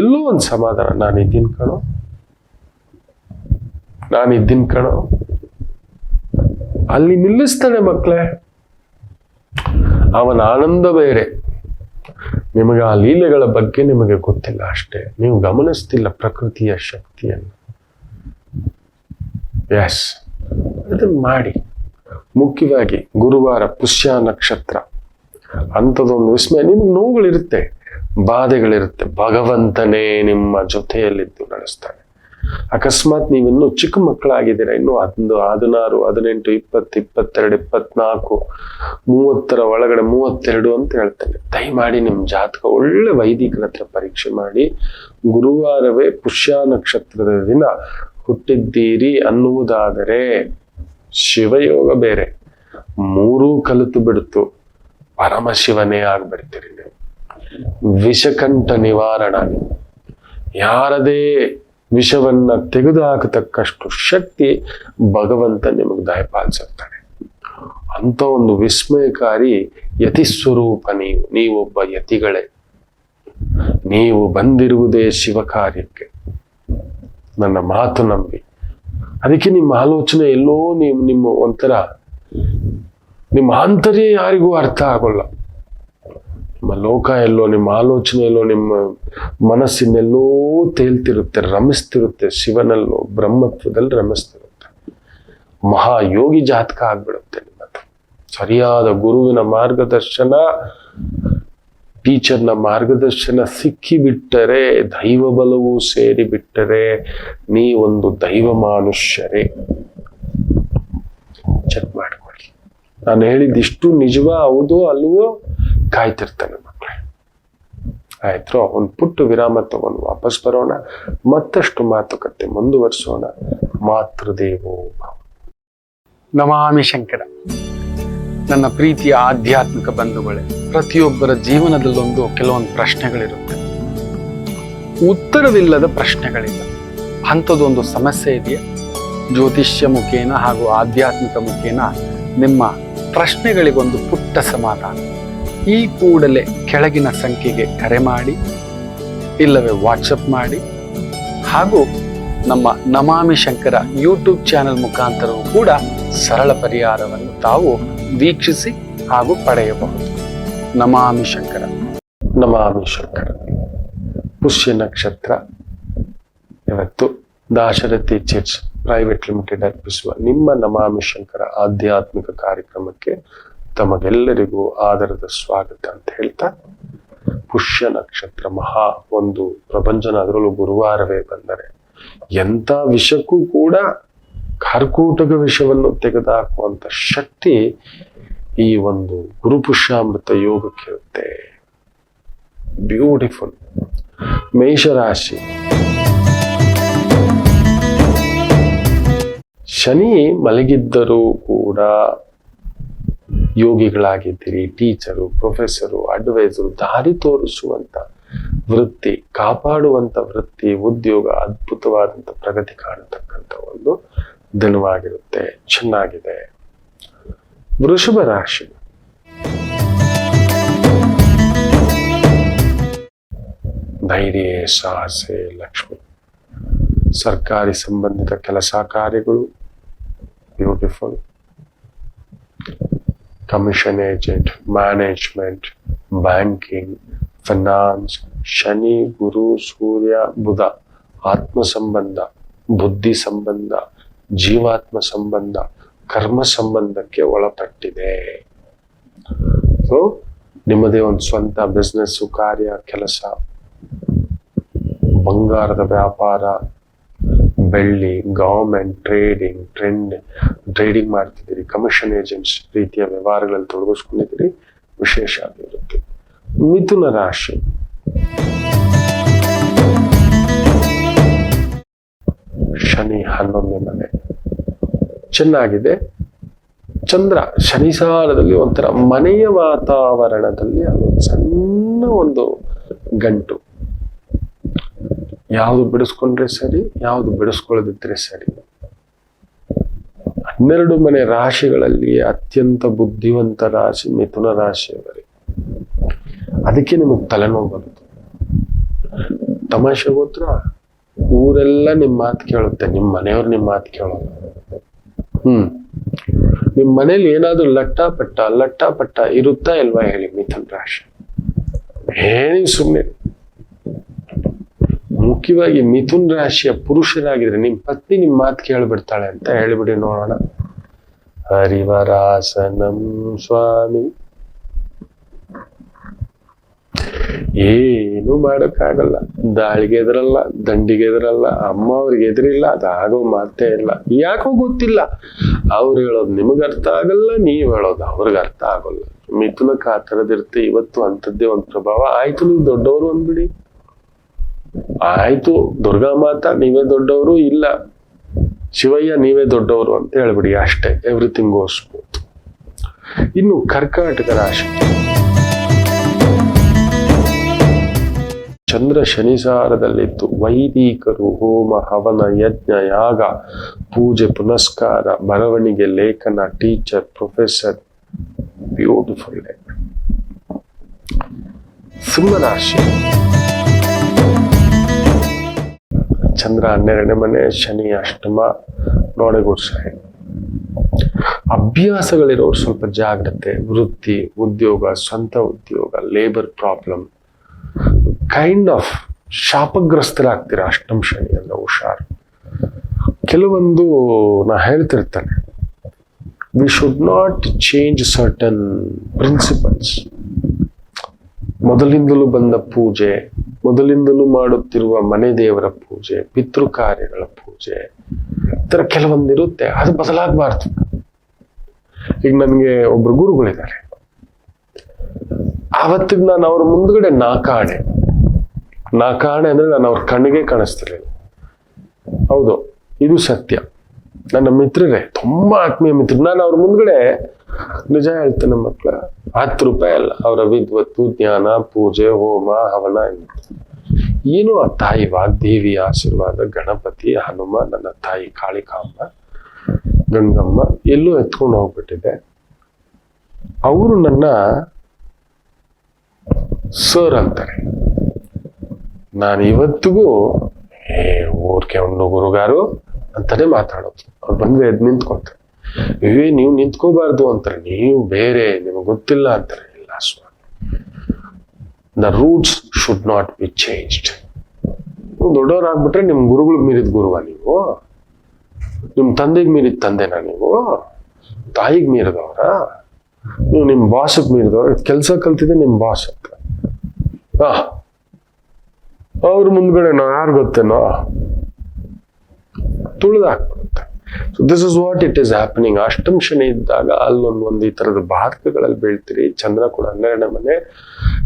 ಎಲ್ಲೋ ಒಂದು ಸಮಾಧಾನ, ನಾನಿದ್ದೀನಿ ಕಣೋ, ಅಲ್ಲಿ ನಿಲ್ಲಿಸ್ತಾನೆ ಮಕ್ಕಳೇ. ಅವನ ಆನಂದ ಬೇರೆ. ನಿಮಗೆ ಆ ಲೀಲೆಗಳ ಬಗ್ಗೆ ನಿಮಗೆ ಗೊತ್ತಿಲ್ಲ ಅಷ್ಟೇ, ನೀವು ಗಮನಿಸ್ತಿಲ್ಲ ಪ್ರಕೃತಿಯ ಶಕ್ತಿಯನ್ನು. ಎಸ್, ಅದನ್ನ ಮಾಡಿ. ಮುಖ್ಯವಾಗಿ ಗುರುವಾರ ಪುಷ್ಯ ನಕ್ಷತ್ರ, ಅಂಥದ್ದೊಂದು ವಿಸ್ಮಯ. ನಿಮ್ಗೆ ನೋವುಗಳಿರುತ್ತೆ, ಬಾಧೆಗಳಿರುತ್ತೆ, ಭಗವಂತನೇ ನಿಮ್ಮ ಜೊತೆಯಲ್ಲಿದ್ದು ನಡೆಸ್ತಾನೆ. ಅಕಸ್ಮಾತ್ ನೀವಿನ್ನೂ ಚಿಕ್ಕ ಮಕ್ಕಳಾಗಿದ್ದೀರಾ, ಇನ್ನು 16, 18, 20, 22, 24, 30 ಒಳಗಡೆ 32 ಅಂತ ಹೇಳ್ತೇನೆ. ದಯಮಾಡಿ ನಿಮ್ಮ ಜಾತಕ ಒಳ್ಳೆ ವೈದಿಕರ ಹತ್ರ ಪರೀಕ್ಷೆ ಮಾಡಿ. ಗುರುವಾರವೇ ಪುಷ್ಯ ನಕ್ಷತ್ರದ ದಿನ ಹುಟ್ಟಿದ್ದೀರಿ ಅನ್ನುವುದಾದರೆ ಶಿವಯೋಗ ಬೇರೆ, 3 ಕಲಿತು ಬಿಡ್ತು, ಪರಮಶಿವನೇ ಆಗ್ಬಿಡ್ತೀರಿ ನೀವು. ವಿಷಕಂಠ ನಿವಾರಣ, ಯಾರದೇ ವಿಷವನ್ನ ತೆಗೆದು ಹಾಕತಕ್ಕಷ್ಟು ಶಕ್ತಿ ಭಗವಂತ ನಿಮಗೆ ದಯಪಾಲಿಸಿರ್ತಾನೆ. ಅಂತ ಒಂದು ವಿಸ್ಮಯಕಾರಿ ಯತಿ ಸ್ವರೂಪ ನೀವೊಬ್ಬ ಯತಿಗಳೇ. ನೀವು ಬಂದಿರುವುದೇ ಶಿವ ಕಾರ್ಯಕ್ಕೆ, ನನ್ನ ಮಾತು ನಂಬಿ. ಅದಕ್ಕೆ ನಿಮ್ಮ ಆಲೋಚನೆ ಎಲ್ಲೋ ನಿಮ್ಮ ಒಂಥರ ನಿಮ್ಮ ಆಂತರ್ಯ ಯಾರಿಗೂ ಅರ್ಥ ಆಗೋಲ್ಲ. ನಿಮ್ಮ ಲೋಕ ಎಲ್ಲೋ, ನಿಮ್ಮ ಆಲೋಚನೆ ಎಲ್ಲೋ, ನಿಮ್ಮ ಮನಸ್ಸಿನೆಲ್ಲೋ ತೇಲ್ತಿರುತ್ತೆ, ರಮಿಸ್ತಿರುತ್ತೆ. ಶಿವನಲ್ಲೋ ಬ್ರಹ್ಮತ್ವದಲ್ಲಿ ರಮಿಸ್ತಿರುತ್ತೆ. ಮಹಾಯೋಗಿ ಜಾತಕ ಆಗ್ಬಿಡುತ್ತೆ ನಿಮ್ಮದು. ಸರಿಯಾದ ಗುರುವಿನ ಮಾರ್ಗದರ್ಶನ, ಟೀಚರ್ನ ಮಾರ್ಗದರ್ಶನ ಸಿಕ್ಕಿಬಿಟ್ಟರೆ, ದೈವ ಬಲವೂ ಸೇರಿ ಬಿಟ್ಟರೆ ನೀವೊಂದು ದೈವ ಮಾನುಷ್ಯರೇ. ಚೆಕ್ ಮಾಡ್ಕೊಳ್ಳಿ. ನಾನು ಹೇಳಿದ್ದಿಷ್ಟು ನಿಜವಾ ಹೌದೋ ಅಲ್ವೋ ಕಾಯ್ತಿರ್ತಾನೆ ಮಕ್ಕಳೇ. ಆಯ್ತು, ಒಂದು ಪುಟ್ಟ ವಿರಾಮ ತಗೊಂಡು ವಾಪಸ್ ಬರೋಣ. ಮತ್ತಷ್ಟು ಮಾತುಕತೆ ಮುಂದುವರಿಸೋಣ. ಮಾತೃದೇವೋ ಭವ. ನಮಾಮಿ ಶಂಕರ. ನನ್ನ ಪ್ರೀತಿಯ ಆಧ್ಯಾತ್ಮಿಕ ಬಂಧುಗಳೇ, ಪ್ರತಿಯೊಬ್ಬರ ಜೀವನದಲ್ಲೊಂದು ಕೆಲವೊಂದು ಪ್ರಶ್ನೆಗಳಿರುತ್ತೆ, ಉತ್ತರವಿಲ್ಲದ ಪ್ರಶ್ನೆಗಳಿಲ್ಲ. ಅಂಥದ್ದೊಂದು ಸಮಸ್ಯೆ ಇದೆಯಾ? ಜ್ಯೋತಿಷ್ಯ ಮುಖೇನ ಹಾಗೂ ಆಧ್ಯಾತ್ಮಿಕ ಮುಖೇನ ನಿಮ್ಮ ಪ್ರಶ್ನೆಗಳಿಗೊಂದು ಪುಟ್ಟ ಸಮಾಧಾನ. ಈ ಕೂಡಲೇ ಕೆಳಗಿನ ಸಂಖ್ಯೆಗೆ ಕರೆ ಮಾಡಿ, ಇಲ್ಲವೇ ವಾಟ್ಸಪ್ ಮಾಡಿ, ಹಾಗೂ ನಮ್ಮ ನಮಾಮಿ ಶಂಕರ ಯೂಟ್ಯೂಬ್ ಚಾನೆಲ್ ಮುಖಾಂತರವೂ ಕೂಡ ಸರಳ ಪರಿಹಾರವನ್ನು ತಾವು ವೀಕ್ಷಿಸಿ ಹಾಗೂ ಪಡೆಯಬಹುದು. ನಮಾಮಿ ಶಂಕರ. ನಮಾಮಿ ಶಂಕರ. ಪುಷ್ಯ ನಕ್ಷತ್ರ. ಇವತ್ತು ದಾಶರಥಿ ಚರ್ಚ್ ಪ್ರೈವೇಟ್ ಲಿಮಿಟೆಡ್ ಅರ್ಪಿಸುವ ನಿಮ್ಮ ನಮಾಮಿ ಶಂಕರ ಆಧ್ಯಾತ್ಮಿಕ ಕಾರ್ಯಕ್ರಮಕ್ಕೆ ತಮಗೆಲ್ಲರಿಗೂ ಆದರದ ಸ್ವಾಗತ ಅಂತ ಹೇಳ್ತಾ, ಪುಷ್ಯ ನಕ್ಷತ್ರ ಮಹಾ ಒಂದು ಪ್ರಪಂಚನ, ಅದರಲ್ಲೂ ಗುರುವಾರವೇ ಬಂದರೆ ಎಂಥ ವಿಷಕ್ಕೂ ಕೂಡ ಕಾರ್ಕೂಟಕ ವಿಷವನ್ನು ತೆಗೆದುಹಾಕುವಂತ ಶಕ್ತಿ ಈ ಒಂದು ಗುರುಪುಷ್ಯಾಮೃತ ಯೋಗಕ್ಕಿರುತ್ತೆ. ಬ್ಯೂಟಿಫುಲ್. ಮೇಷರಾಶಿ. ಶನಿ ಮಲಗಿದ್ದರೂ ಕೂಡ ಯೋಗಿಗಳಾಗಿದ್ದೀರಿ. ಟೀಚರು, ಪ್ರೊಫೆಸರು, ಅಡ್ವೈಸರು, ದಾರಿ ತೋರಿಸುವಂತ ವೃತ್ತಿ, ಕಾಪಾಡುವಂತ ವೃತ್ತಿ, ಉದ್ಯೋಗ, ಅದ್ಭುತವಾದಂತ ಪ್ರಗತಿ ಕಾಣತಕ್ಕಂಥ ಒಂದು ದಿನವಾಗಿರುತ್ತೆ. ಚೆನ್ನಾಗಿದೆ. ವೃಷಭ ರಾಶಿ. ಧೈರ್ಯ, ಸಾಹಸೆ, ಲಕ್ಷ್ಮಿ. ಸರ್ಕಾರಿ ಸಂಬಂಧಿತ ಕೆಲಸ ಕಾರ್ಯಗಳು beautiful. Commission agent, management, banking, finance. ಶನಿ, ಗುರು, ಸೂರ್ಯ, ಬುಧ ಆತ್ಮ ಸಂಬಂಧ, ಬುದ್ಧಿ ಸಂಬಂಧ, ಜೀವಾತ್ಮ ಸಂಬಂಧ, ಕರ್ಮ ಸಂಬಂಧಕ್ಕೆ ಒಳಪಟ್ಟಿದೆ. ಸೊ ನಿಮ್ಮದೇ ಒಂದು ಸ್ವಂತ ಬಿಸ್ನೆಸ್, ಕಾರ್ಯ, ಕೆಲಸ, ಬಂಗಾರದ ವ್ಯಾಪಾರ, ಬೆಳ್ಳಿ, ಗವರ್ಮೆಂಟ್, ಟ್ರೇಡಿಂಗ್ ಮಾಡ್ತಿದ್ದೀರಿ, ಕಮಿಷನ್ ಏಜೆಂಟ್ಸ್ ರೀತಿಯ ವ್ಯವಹಾರಗಳಲ್ಲಿ ತೊಡಗಿಸ್ಕೊಂಡಿದ್ದೀರಿ, ವಿಶೇಷ ಆಗಿರುತ್ತೆ. ಮಿಥುನ ರಾಶಿ. ಶನಿ 11ನೇ ಮನೆ. ಚೆನ್ನಾಗಿದೆ. ಚಂದ್ರ ಶನಿ ಸಾಲದಲ್ಲಿ ಒಂಥರ ಮನೆಯ ವಾತಾವರಣದಲ್ಲಿ ಅದೊಂದು ಸಣ್ಣ ಒಂದು ಗಂಟು. ಯಾವುದು ಬಿಡಿಸ್ಕೊಂಡ್ರೆ ಸರಿ, ಯಾವುದು ಬಿಡಿಸ್ಕೊಳ್ಳದಿದ್ರೆ ಸರಿ. 12 ಮನೆ ರಾಶಿಗಳಲ್ಲಿ ಅತ್ಯಂತ ಬುದ್ಧಿವಂತ ರಾಶಿ ಮಿಥುನ ರಾಶಿಯವರೇ. ಅದಕ್ಕೆ ನಿಮಗೆ ತಲೆನೋವು ಬರುತ್ತೆ. ತಮಾಷೆ ಗೊತ್ತಾ, ಊರೆಲ್ಲ ನಿಮ್ಮ ಮಾತು ಕೇಳುತ್ತೆ, ನಿಮ್ಮ ಮನೆಯವ್ರು ನಿಮ್ಮ ಮಾತು ಕೇಳೋಲ್ಲ. ನಿಮ್ಮ ಮನೇಲಿ ಏನಾದ್ರೂ ಲಟ್ಟಾಪಟ್ಟ ಇರುತ್ತಾ ಇಲ್ವಾ ಹೇಳಿ? ಮಿಥುನ ರಾಶಿ ಹೇಳಿ ಸುಮ್ಮನೆ. ಮುಖ್ಯವಾಗಿ ಮಿಥುನ್ ರಾಶಿಯ ಪುರುಷರಾಗಿದ್ರೆ ನಿಮ್ಮ ಪತ್ನಿ ನಿಮ್ಮ ಮಾತು ಕೇಳ್ಬಿಡ್ತಾಳೆ ಅಂತ ಹೇಳಿಬಿಡಿ ನೋಡೋಣ. ಹರಿವರಾಸನಂ ಸ್ವಾಮಿ. ಏನು ಮಾಡಕ್ಕಾಗಲ್ಲ. ದಾಳಿಗೆ ಎದುರಲ್ಲ, ದಂಡಿಗೆ ಎದುರಲ್ಲ, ಅಮ್ಮ ಅವ್ರಿಗೆ ಎದುರಿಲ್ಲ, ಅದಾಗೋ ಮಾತೇ ಇಲ್ಲ. ಯಾಕೋ ಗೊತ್ತಿಲ್ಲ. ಅವ್ರು ಹೇಳೋದು ನಿಮಗ್ ಅರ್ಥ ಆಗಲ್ಲ, ನೀವ್ ಹೇಳೋದು ಅವ್ರಿಗೆ ಅರ್ಥ ಆಗೋಲ್ಲ. ಮಿಥುನಕ್ಕೆ ಆ ಥರದಿರುತ್ತೆ. ಇವತ್ತು ಅಂಥದ್ದೇ ಒಂದು ಪ್ರಭಾವ. ಆಯ್ತು, ನೀವು ದೊಡ್ಡವರು ಅಂದ್ಬಿಡಿ. ಆಯ್ತು, ದುರ್ಗಾ ಮಾತಾ ನೀವೇ ದೊಡ್ಡವರು, ಇಲ್ಲ ಶಿವಯ್ಯ ನೀವೇ ದೊಡ್ಡವರು ಅಂತ ಹೇಳ್ಬಿಡಿ. ಅಷ್ಟೇ, ಎವ್ರಿಥಿಂಗ್ ಗೋಸ್ ಸ್ಮೂತ್. ಇನ್ನು ಕರ್ಕಾಟಕ ರಾಶಿ. ಚಂದ್ರ ಶನಿಸಾರದಲ್ಲಿತ್ತು. ವೈದಿಕರು ಹೋಮ ಹವನ ಯಜ್ಞ ಯಾಗ ಪೂಜೆ ಪುನಸ್ಕಾರ ಬರವಣಿಗೆ ಲೇಖನ ಟೀಚರ್ ಪ್ರೊಫೆಸರ್. Beautiful day. ಸಿಂಹರಾಶಿ. ಚಂದ್ರ 12ನೇ ಮನೆ, ಶನಿ ಅಷ್ಟಮ, ನೋಡೆಗೂಡ್ ಸೈಡ್. ಅಭ್ಯಾಸಗಳಿರೋರು ಸ್ವಲ್ಪ ಜಾಗ್ರತೆ. ವೃತ್ತಿ, ಉದ್ಯೋಗ, ಸ್ವಂತ ಉದ್ಯೋಗ, ಲೇಬರ್ ಪ್ರಾಬ್ಲಮ್, ಕೈಂಡ್ ಆಫ್ ಶಾಪಗ್ರಸ್ತರಾಗ್ತೀರಾ. ಅಷ್ಟಮ ಶನಿ ಅಲ್ಲ, ಹುಷಾರು. ಕೆಲವೊಂದು ನಾ ಹೇಳ್ತಿರ್ತಾನೆ, we should not change certain principles. ಮೊದಲಿಂದಲೂ ಬಂದ ಪೂಜೆ, ಮೊದಲಿಂದಲೂ ಮಾಡುತ್ತಿರುವ ಮನೆ ದೇವರ ಪೂಜೆ, ಪಿತೃ ಕಾರ್ಯಗಳ ಪೂಜೆ, ಈ ಥರ ಕೆಲವೊಂದಿರುತ್ತೆ. ಅದು ಬದಲಾಗಬಾರ್ದು. ಈಗ ನನಗೆ ಒಬ್ರು ಗುರುಗಳಿದ್ದಾರೆ. ಆವತ್ತಿಗೆ ನಾನು ಅವ್ರ ಮುಂದ್ಗಡೆ ನಾಕಾಣೆ ಅಂದ್ರೆ ನಾನು ಅವ್ರ ಕಣ್ಣಿಗೆ ಕಾಣಿಸ್ತಿರ್ಲಿಲ್ಲ. ಹೌದು, ಇದು ಸತ್ಯ. ನನ್ನ ಮಿತ್ರರೇ, ತುಂಬಾ ಆತ್ಮೀಯ ಮಿತ್ರರು. ನಾನು ಅವ್ರ ಮುಂದ್ಗಡೆ ನಿಜ ಹೇಳ್ತೇನೆ ಮಕ್ಕಳ, 10 ರೂಪಾಯಿ ಅಲ್ಲ, ಅವರ ವಿದ್ವತ್ತು, ಜ್ಞಾನ, ಪೂಜೆ, ಹೋಮ ಹವನ ಏನು ಆ ತಾಯಿ ವಾಗ್ದೇವಿಯ ಆಶೀರ್ವಾದ, ಗಣಪತಿ, ಹನುಮ, ನನ್ನ ತಾಯಿ ಕಾಳಿಕಾಂಬ, ಗಂಗಮ್ಮ ಎಲ್ಲೂ ಎತ್ಕೊಂಡು ಹೋಗ್ಬಿಟ್ಟಿದೆ. ಅವರು ನನ್ನ ಸರ್ ಅಂತಾರೆ. ನಾನು ಇವತ್ತಿಗೂ ಊರ್ಕೆ ಒಂದು ಗುರುಗಾರು ಅಂತಾನೆ ಮಾತಾಡೋದು. ಅವ್ರು ಬಂದ್ರೆ ಎದ್ ನಿಂತ್ಕೊಂತಾರೆ. ನೀವು ನಿಂತ್ಕೋಬಾರ್ದು ಅಂತಾರೆ. ನೀವು ಬೇರೆ, ನಿಮ್ಗೆ ಗೊತ್ತಿಲ್ಲ ಅಂತಾರೆ. ಇಲ್ಲ ಸ್ವಾಮಿ, the roots should not be changed. ನೀವು ದೊಡ್ಡವರಾಗ್ಬಿಟ್ರೆ ನಿಮ್ ಗುರುಗಳಿಗೆ ಮೀರಿದ ಗುರುವ ನೀವು? ನಿಮ್ ತಂದೆಗೆ ಮೀರಿದ ತಂದೆನಾ ನೀವು? ತಾಯಿಗೆ ಮೀರಿದವ್ರ ನೀವು? ನಿಮ್ ಬಾಸ್ಗೆ ಮೀರಿದವ್ರ? ಕೆಲ್ಸ ಕಲ್ತಿದೆ ನಿಮ್ ಬಾಸ್ ಅಂತ. ಅವ್ರ ಮುಂದ್ಗಡೆ ನಾವು ಯಾರು ಗೊತ್ತೇನೋ ತುಳಿದಾಕ್ಬಿಡುತ್ತೆ. So this is what it is happening. ಅಷ್ಟಮ ಶನಿ ಇದ್ದಾಗ ಅಲ್ಲೊಂದು ಈ ತರದ ಬಾಧಕಗಳಲ್ಲಿ ಬೀಳ್ತೀರಿ. ಚಂದ್ರ ಕೂಡ 12ನೇ ಮನೆ.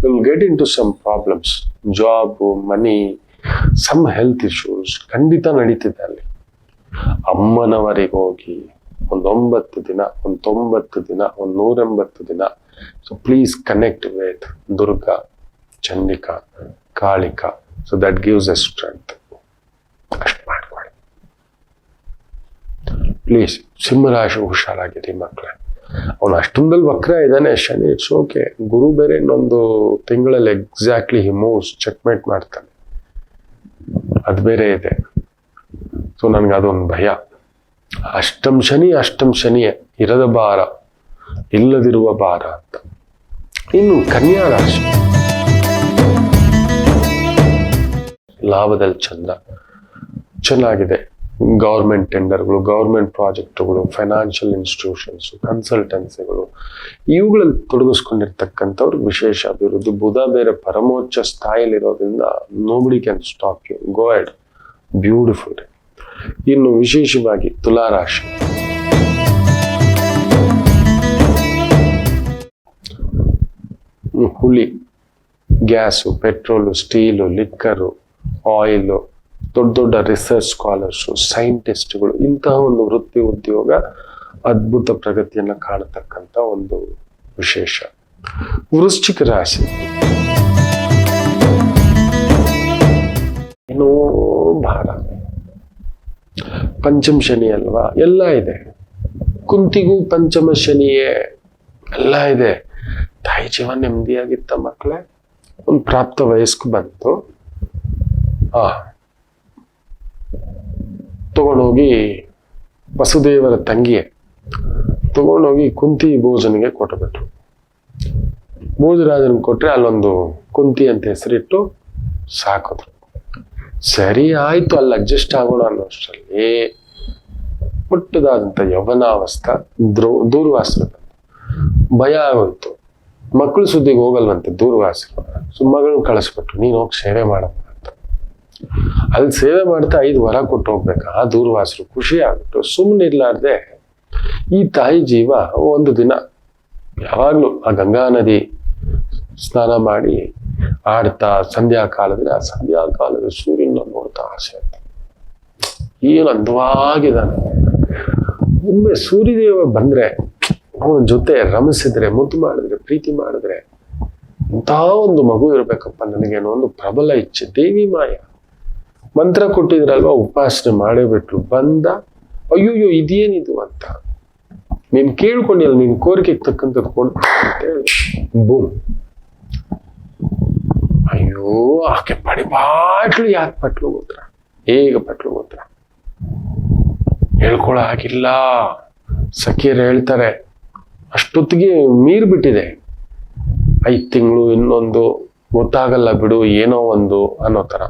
Will get in to some problems. Job, money, some health issues ಖಂಡಿತ ನಡೀತಿದೆ ಅಲ್ಲಿ. ಅಮ್ಮನವರಿಗೆ ಹೋಗಿ ಒಂದು 9 ದಿನ, ಒಂದು 90 ದಿನ, ಒಂದು 180 ದಿನ. So please connect with Durga, Chandika, Kalika. So that gives A strength. ಅಷ್ಟು ಮಾಡ್ಕೊಳ್ಳಿ ಪ್ಲೀಸ್. ಸಿಂಹರಾಶಿ ಹುಷಾರಾಗಿರಿ ಮಕ್ಕಳೇ. ಅವನು ಅಷ್ಟೊಂದಲ್ಲಿ ವಕ್ರ ಇದ್ದಾನೆ ಶನಿ, ಇಟ್ಸ್ ಓಕೆ. ಗುರು ಬೇರೆ ಇನ್ನೊಂದು ತಿಂಗಳಲ್ಲಿ ಎಕ್ಸಾಕ್ಟ್ಲಿ ಹಿ ಮೂವ್ಸ್, ಚೆಕ್ಮೇಟ್ ಮಾಡ್ತಾನೆ. ಅದು ಬೇರೆ ಇದೆ. ಸೊ ನನ್ಗೆ ಅದೊಂದು ಭಯ. ಅಷ್ಟಮ ಶನಿಯೇ ಇರದ ಭಾರ, ಇಲ್ಲದಿರುವ ಭಾರ ಅಂತ. ಇನ್ನು ಕನ್ಯಾ ರಾಶಿ. ಲಾಭದಲ್ಲಿ ಚಂದ್ರ ಚೆನ್ನಾಗಿದೆ. ಗೌರ್ಮೆಂಟ್ ಟೆಂಡರ್ಗಳು, ಗೌರ್ಮೆಂಟ್ ಪ್ರಾಜೆಕ್ಟ್ಗಳು, ಫೈನಾನ್ಷಿಯಲ್ ಇನ್ಸ್ಟಿಟ್ಯೂಷನ್ಸ್, ಕನ್ಸಲ್ಟೆನ್ಸಿಗಳು, ಇವುಗಳಲ್ಲಿ ತೊಡಗಿಸ್ಕೊಂಡಿರ್ತಕ್ಕಂಥವ್ರಿಗೆ ವಿಶೇಷ ಅಭಿವೃದ್ಧಿ. ಬುಧ ಬೇರೆ ಪರಮೋಚ್ಚ ಸ್ಥಾಯಿಲಿರೋದ್ರಿಂದ nobody can stop you. Go ahead. Beautiful. ಇನ್ನು ವಿಶೇಷವಾಗಿ ತುಲಾರಾಶಿ. ಹುಲಿ, gas, petrol, steel, liquor, oil, ದೊಡ್ಡ ದೊಡ್ಡ ರಿಸರ್ಚ್ ಸ್ಕಾಲರ್ಸು, ಸೈಂಟಿಸ್ಟ್ಗಳು, ಇಂತಹ ಒಂದು ವೃತ್ತಿ ಉದ್ಯೋಗ ಅದ್ಭುತ ಪ್ರಗತಿಯನ್ನು ಕಾಣತಕ್ಕಂಥ ಒಂದು ವಿಶೇಷ. ವೃಶ್ಚಿಕ ರಾಶಿ. ಏನೋ ಭಾರ. ಪಂಚಮ ಶನಿ ಅಲ್ವಾ, ಎಲ್ಲ ಇದೆ. ಕುಂತಿಗೂ ಪಂಚಮ ಶನಿಯೇ ಎಲ್ಲ ಇದೆ. ತಾಯಿ ಜೀವನ ನೆಮ್ಮದಿಯಾಗಿತ್ತ ಮಕ್ಕಳೇ. ಒಂದು ಪ್ರಾಪ್ತ ವಯಸ್ಸು ಬಂತು. ತಗೊಂಡೋಗಿ ವಸುದೇವರ ತಂಗಿಯೇ ತಗೊಂಡೋಗಿ ಕುಂತಿ ಭೋಜನಿಗೆ ಕೊಟ್ಟುಬಿಟ್ರು. ಭೋಜರಾಜನಿಗೆ ಕೊಟ್ರೆ ಅಲ್ಲೊಂದು ಕುಂತಿ ಅಂತ ಹೆಸರಿಟ್ಟು ಸಾಕಿದ್ರು. ಸರಿ ಆಯ್ತು, ಅಲ್ಲಿ ಅಡ್ಜಸ್ಟ್ ಆಗೋಣ ಅನ್ನೋಷ್ಟರಲ್ಲಿ ಪುಟ್ಟದಾದಂಥ ಯೌವನಾವಸ್ಥೆ ದೂರ್ವಾಸರು ಭಯ ಆಗೋಯ್ತು. ಮಕ್ಕಳು ಸುದ್ದಿಗೆ ಹೋಗಲ್ವಂತೆ ದೂರ್ವಾಸರು. ಮಗಳನ್ನ ಕಳಿಸ್ಬಿಟ್ರು, ನೀನು ಹೋಗಿ ಸೇವೆ ಮಾಡಮ್ಮ ಅಂತ. ಅಲ್ಲಿ ಸೇವೆ ಮಾಡ್ತಾ 5 ವರ ಕೊಟ್ಟು ಹೋಗ್ಬೇಕಾ ಆ ದೂರ್ವಾಸರು. ಖುಷಿ ಆಗ್ಬಿಟ್ಟು ಸುಮ್ಮನೆ ಇರ್ಲಾರ್ದೆ ಈ ತಾಯಿ ಜೀವ ಒಂದು ದಿನ ಯಾವಾಗ್ಲೂ ಆ ಗಂಗಾ ನದಿ ಸ್ನಾನ ಮಾಡಿ ಆಡ್ತಾ ಸಂಧ್ಯಾ ಕಾಲದಲ್ಲಿ ಆ ಸಂಧ್ಯಾ ಕಾಲದ ಸೂರ್ಯನ ನೋಡ್ತಾ ಆಸೆ ಆಯ್ತು. ಏನು ಅಂದವಾಗಿದ್ದಾನೆ. ಒಮ್ಮೆ ಸೂರ್ಯದೇವ ಬಂದ್ರೆ ಅವನ ಜೊತೆ ರಮಿಸಿದ್ರೆ, ಮುದ್ದು ಮಾಡಿದ್ರೆ, ಪ್ರೀತಿ ಮಾಡಿದ್ರೆ ಇಂಥ ಒಂದು ಮಗು ಇರ್ಬೇಕಪ್ಪ ನನಗೇನೋ ಒಂದು ಪ್ರಬಲ ಇಚ್ಛೆ. ದೇವಿ ಮಾಯ ಮಂತ್ರ ಕೊಟ್ಟಿದ್ರಲ್ವ, ಉಪಾಸನೆ ಮಾಡೇ ಬಿಟ್ರು. ಬಂದ, ಅಯ್ಯೋಯ್ಯೋ ಇದೇನಿದು ಅಂತ. ನೀನ್ ಕೇಳ್ಕೊಂಡಿಲ್ಲ, ನಿನ್ ಕೋರಿಕೆಗೆ ತಕ್ಕಂತ ಕೊಡ್ತೀನಿ ಅಂತ ಹೇಳಿ ಬೂಮ್. ಅಯ್ಯೋ ಆಕೆ ಬಾಟ್ಲು ಯಾಕೆ ಪಟ್ಲು ಗೊತ್ತಾ? ಹೇಗ ಪಟ್ಲು ಗೊತ್ತಾ? ಹೇಳ್ಕೊಳ ಆಗಿಲ್ಲ. ಸಖಿಯರು ಹೇಳ್ತಾರೆ ಅಷ್ಟೊತ್ತಿಗೆ ಮೀರ್ ಬಿಟ್ಟಿದೆ. 5 ತಿಂಗಳು ಇನ್ನೊಂದು ಗೊತ್ತಾಗಲ್ಲ ಬಿಡು, ಏನೋ ಒಂದು ಅನ್ನೋ ತರ.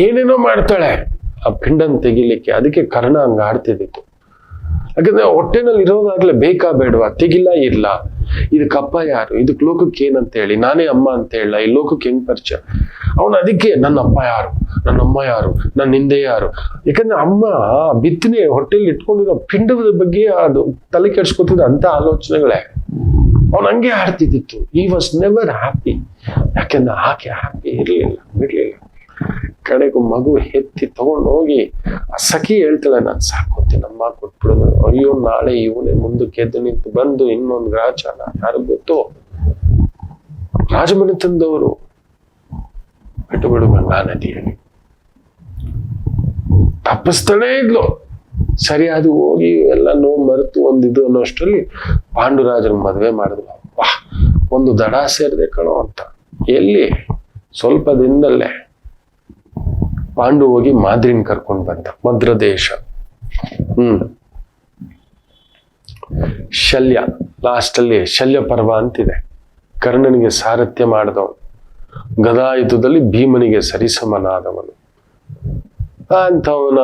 ಏನೇನೋ ಮಾಡ್ತಾಳೆ ಆ ಪಿಂಡನ್ ತೆಗಿಲಿಕ್ಕೆ. ಅದಕ್ಕೆ ಕರ್ಣ ಹಂಗ ಆಡ್ತಿದ್ದಿತ್ತು. ಯಾಕಂದ್ರೆ ಹೊಟ್ಟೆನಲ್ಲಿ ಇರೋದಾಗ್ಲೇ ಬೇಕಾ ಬೇಡವಾ, ತೆಗಿಲ್ಲ ಇಲ್ಲ, ಇದಕ್ಕೆ ಅಪ್ಪ ಯಾರು, ಇದಕ್ಕೆ ಲೋಕಕ್ಕೆ ಏನಂತ ಹೇಳಿ, ನಾನೇ ಅಮ್ಮ ಅಂತ ಹೇಳ, ಈ ಲೋಕಕ್ಕೆ ಹೆಂಗ್ ಪರಿಚಯ. ಅವನು ಅದಕ್ಕೆ ನನ್ನ ಅಪ್ಪ ಯಾರು, ನನ್ನ ಅಮ್ಮ ಯಾರು, ನನ್ನ ಹಿಂದೆ ಯಾರು. ಯಾಕಂದ್ರೆ ಅಮ್ಮ ಬಿತ್ತನೆ ಹೊಟ್ಟೆಲಿ ಇಟ್ಕೊಂಡಿರೋ ಪಿಂಡದ ಬಗ್ಗೆ ಅದು ತಲೆ ಕೆಡ್ಸ್ಕೊತಿದ್ದ ಅಂತ ಆಲೋಚನೆಗಳೇ. ಅವನು ಹಂಗೆ ಆಡ್ತಿದ್ದಿತ್ತು. ಈ ವಾಸ್ ನೆವರ್ ಹ್ಯಾಪಿ. ಯಾಕಂದ್ರೆ ಆಕೆ ಹ್ಯಾಪಿ ಇರ್ಲಿಲ್ಲ, ಬಿಡ್ಲಿಲ್ಲ. ಕಡೆಗೂ ಮಗು ಎತ್ತಿ ತಗೊಂಡು ಹೋಗಿ ಆ ಸಖಿ ಹೇಳ್ತಾಳೆ, ನಾನು ಸಾಕೋತೀನಿ ಅಮ್ಮ ಕೊಟ್ಬಿಡೋದು. ಅಯ್ಯೋ ನಾಳೆ ಇವನೇ ಮುಂದಕ್ಕೆ ಎದ್ದು ನಿಂತು ಬಂದು ಇನ್ನೊಂದು ಗ್ರಾಚಾರ ಯಾರು ಗೊತ್ತು, ರಾಜಮನೆತನದವರು ಬಿಟ್ಟು ಬಿಡು ಗಂಗಾ ನದಿಯಲ್ಲಿ ತಪ್ಪಿಸ್ತಾನೇ ಇದ್ಲು. ಸರಿ ಅದು ಹೋಗಿ ಎಲ್ಲ ನೋವು ಮರೆತು ಒಂದಿದು ಅನ್ನೋಷ್ಟರಲ್ಲಿ ಪಾಂಡುರಾಜನ ಮದುವೆ ಮಾಡಿದ್ರು. ವಾಹ್, ಒಂದು ದಡ ಸೇರಿದೆ ಕಣೋ ಅಂತ. ಎಲ್ಲಿ ಸ್ವಲ್ಪ ದಿನದಲ್ಲೇ ಪಾಂಡು ಹೋಗಿ ಮಾದ್ರಿನ ಕರ್ಕೊಂಡು ಬಂದ. ಮದ್ರದೇಶ. ಶಲ್ಯ ಲಾಸ್ಟ್ ಅಲ್ಲಿ ಶಲ್ಯ ಪರ್ವ ಅಂತಿದೆ. ಕರ್ಣನಿಗೆ ಸಾರಥ್ಯ ಮಾಡಿದವನು, ಗದಾಯುಧದಲ್ಲಿ ಭೀಮನಿಗೆ ಸರಿಸಮನಾದವನು ಅಂತವನ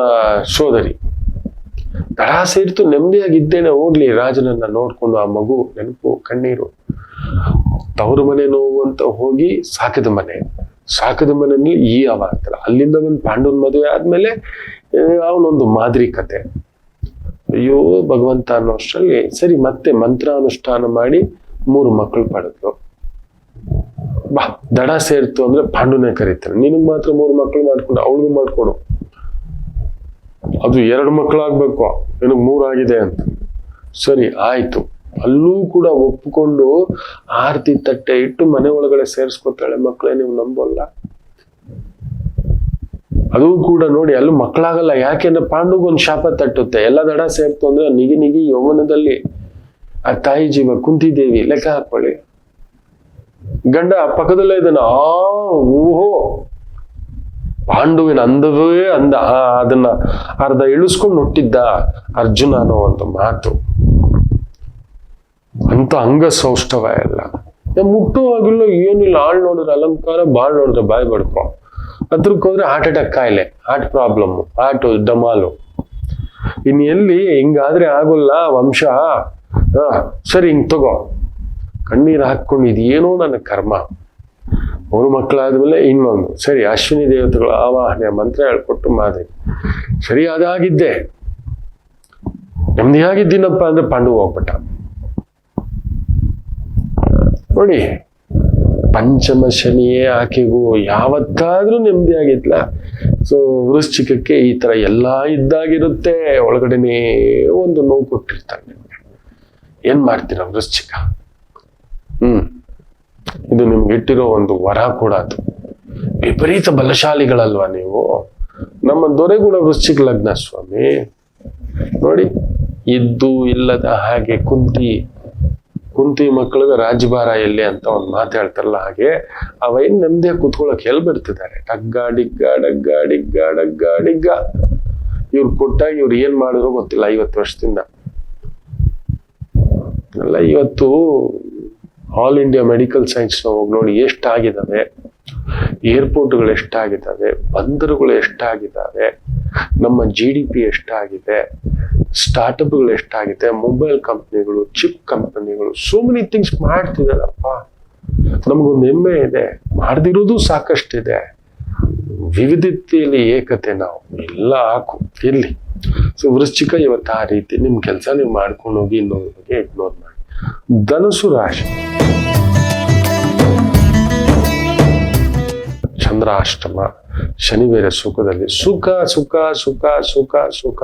ಸೋದರಿ. ದಡ ಸೇರಿತು, ನೆಮ್ಮದಿಯಾಗಿದ್ದೇನೆ ಹೋಗ್ಲಿ ರಾಜನನ್ನ ನೋಡ್ಕೊಂಡು. ಆ ಮಗು ನೆನಪು, ಕಣ್ಣೀರು. ತವರು ಮನೆ ನೋವು ಅಂತ ಹೋಗಿ ಸಾಕಿದ ಮನೆಯಲ್ಲಿ ಈ ಅವಾಂತರ. ಅಲ್ಲಿಂದ ಒಂದು ಪಾಂಡವನ್ ಮದುವೆ ಆದ್ಮೇಲೆ ಅವನೊಂದು ಮಾದರಿ ಕತೆ. ಅಯ್ಯೋ ಭಗವಂತ ಅನ್ನೋಷ್ಟರಲ್ಲಿ ಸರಿ ಮತ್ತೆ ಮಂತ್ರಾನುಷ್ಠಾನ ಮಾಡಿ 3 ಮಕ್ಕಳು ಪಡೆದ್ಲು. ಬಾ ದಡ ಸೇರ್ತು ಅಂದ್ರೆ ಪಾಂಡುನೇ ಕರೀತಾರೆ, ನಿನಗ್ ಮಾತ್ರ 3 ಮಕ್ಕಳು ಮಾಡ್ಕೊಂಡು ಅವಳಿಗೂ ಮಾಡ್ಕೊಡು. ಅದು 2 ಮಕ್ಕಳಾಗ್ಬೇಕು, ನಿನಗ್ 3 ಆಗಿದೆ ಅಂತ. ಸರಿ ಆಯ್ತು. ಅಲ್ಲೂ ಕೂಡ ಒಪ್ಪಿಕೊಂಡು ಆರತಿ ತಟ್ಟೆ ಇಟ್ಟು ಮನೆ ಒಳಗಡೆ ಸೇರಿಸ್ಕೊತಾಳೆ. ಮಕ್ಕಳೇ ನೀವು ನಂಬಲ್ಲ. ಅದು ಕೂಡ ನೋಡಿ ಅಲ್ಲೂ ಮಕ್ಕಳಾಗಲ್ಲ. ಯಾಕೆಂದ್ರೆ ಪಾಂಡುಗೊಂದು ಶಾಪ ತಟ್ಟುತ್ತೆ. ಎಲ್ಲ ದಡ ಸೇರ್ತು ಅಂದ್ರೆ ನಿಗಿ ಯೌವನದಲ್ಲಿ ಆ ತಾಯಿ ಜೀವ ಕುಂತಿದೇವಿ ಲೆಕ್ಕ ಹಾಕೊಳ್ಳಿ. ಗಂಡ ಪಕ್ಕದಲ್ಲೇ ಇದನ್ನ ಊಹೋ ಪಾಂಡುವಿನ ಅಂದವೇ ಅದನ್ನ ಅರ್ಧ ಇಳಿಸ್ಕೊಂಡು ಹುಟ್ಟಿದ್ದ ಅರ್ಜುನ ಅನ್ನೋ ಒಂದು ಮಾತು. ಅಂತ ಅಂಗ ಸೌಷ್ಠವ ಎಲ್ಲ ಮುಟ್ಟುವಾಗಿಲ್ಲ, ಏನಿಲ್ಲ. ಆಳ್ ನೋಡಿದ್ರೆ ಅಲಂಕಾರ, ಬಾಳ್ ನೋಡಿದ್ರೆ ಬಾಯಿ ಬಡ್ಕೊ. ಹತ್ರಕ್ಕೆ ಹೋದ್ರೆ ಹಾರ್ಟ್ ಅಟ್ಯಾಕ್ ಕಾಯಿಲೆ, ಹಾರ್ಟ್ ಪ್ರಾಬ್ಲಮ್, ಹಾರ್ಟ್ ಡಮಾಲು. ಇನ್ ಎಲ್ಲಿ ಹಿಂಗಾದ್ರೆ ಆಗೋಲ್ಲ ವಂಶ. ಸರಿ ಹಿಂಗ್ ತಗೋ, ಕಣ್ಣೀರು ಹಾಕೊಂಡು ಇದೇನೋ ನನ್ನ ಕರ್ಮ. 3 ಮಕ್ಕಳಾದ್ಮೇಲೆ ಇನ್ನೊಂದು. ಸರಿ ಅಶ್ವಿನಿ ದೇವತೆಗಳು ಆವಾಹನೆ ಮಂತ್ರ ಹೇಳ್ಕೊಟ್ಟು ಮಾದರಿ. ಸರಿ ಅದಾಗಿದ್ದೆ, ನೆಮ್ಮದಿಯಾಗಿದ್ದೀನಪ್ಪ ಅಂದ್ರೆ ಪಾಂಡು ಹೋಗ್ಬಿಟ್ಟ. ನೋಡಿ ಪಂಚಮ ಶನಿಯೇ ಆಕೆಗೂ ಯಾವತ್ತಾದ್ರೂ ನೆಮ್ಮದಿ ಆಗಿದ್ಲ. ಸೊ ವೃಶ್ಚಿಕಕ್ಕೆ ಈ ತರ ಎಲ್ಲಾ ಇದ್ದಾಗಿರುತ್ತೆ. ಒಳಗಡೆನೇ ಒಂದು ನೋವು ಕೊಟ್ಟಿರ್ತಾನೆ ನಿಮ್ಗೆ. ಏನ್ ಮಾಡ್ತೀರ ವೃಶ್ಚಿಕ? ಇದು ನಿಮ್ಗೆ ಇಟ್ಟಿರೋ ಒಂದು ವರ ಕೂಡ. ಅದು ವಿಪರೀತ ಬಲಶಾಲಿಗಳಲ್ವಾ ನೀವು. ನಮ್ಮ ದೊರೆಗೂಡ ವೃಶ್ಚಿಕ ಲಗ್ನ ಸ್ವಾಮಿ. ನೋಡಿ ಇದ್ದು ಇಲ್ಲದ ಹಾಗೆ ಕುಂತಿ ಮಕ್ಕಳಿಗೆ ರಾಜ್ಯಭಾರ ಎಲ್ಲಿ ಅಂತ ಒಂದು ಮಾತು ಹೇಳ್ತಾರಲ್ಲ, ಹಾಗೆ ಅವೇನ್ ನೆಮ್ಮದಿಯಾಗಿ ಕೂತ್ಕೊಳ್ಳೋಕೆ ಎಲ್ಲಿ ಬಿಡ್ತಿದ್ದಾರೆ. ಡಗ್ಗ ಡಿಗ್ಗ ಡಗ್ಗ ಡಿಗ್ಗ ಡಗ್ಗ ಡಿಗ್ಗ. ಇವ್ರು ಕೊಟ್ಟಾಗ ಇವ್ರು ಏನ್ ಮಾಡಿದ್ರು ಗೊತ್ತಿಲ್ಲ 50 ವರ್ಷದಿಂದ. ಅಲ್ಲ, ಇವತ್ತು ಆಲ್ ಇಂಡಿಯಾ ಮೆಡಿಕಲ್ ಸೈನ್ಸ್ ಹೋಗಿ ನೋಡಿ ಎಷ್ಟಾಗಿದ್ದಾವೆ, ಏರ್ಪೋರ್ಟ್ಗಳು ಎಷ್ಟಾಗಿದ್ದಾವೆ, ಬಂದರುಗಳು ಎಷ್ಟಾಗಿದ್ದಾವೆ, ನಮ್ಮ GDP ಎಷ್ಟಾಗಿದೆ, ಸ್ಟಾರ್ಟ್ಅಪ್ಗಳು ಎಷ್ಟಾಗಿದೆ, ಮೊಬೈಲ್ ಕಂಪ್ನಿಗಳು, ಚಿಪ್ ಕಂಪನಿಗಳು, ಸೋ ಮೆನಿ ಥಿಂಗ್ಸ್ ಮಾಡ್ತಿದಾರಪ್ಪ. ನಮಗೊಂದು ಹೆಮ್ಮೆ ಇದೆ, ಮಾಡದಿರೋದು ಸಾಕಷ್ಟಿದೆ. ವಿವಿಧತೆಯಲ್ಲಿ ಏಕತೆ. ನಾವು ಎಲ್ಲ ಹಾಕು ಇರ್ಲಿ. ಸೊ ವೃಶ್ಚಿಕ ಇವತ್ತು ಆ ರೀತಿ ನಿಮ್ಮ ಕೆಲಸ ನೀವು ಮಾಡ್ಕೊಂಡು ಹೋಗಿ, ಇನ್ನೊಂದು ಬಗ್ಗೆ ಇಗ್ನೋರ್ ಮಾಡಿ. ಧನುಸು ರಾಶಿ, ಚಂದ್ರಾಷ್ಟಮ, ಶನಿ ಬೇರೆ ಸುಖದಲ್ಲಿ. ಸುಖ ಸುಖ ಸುಖ ಸುಖ ಸುಖ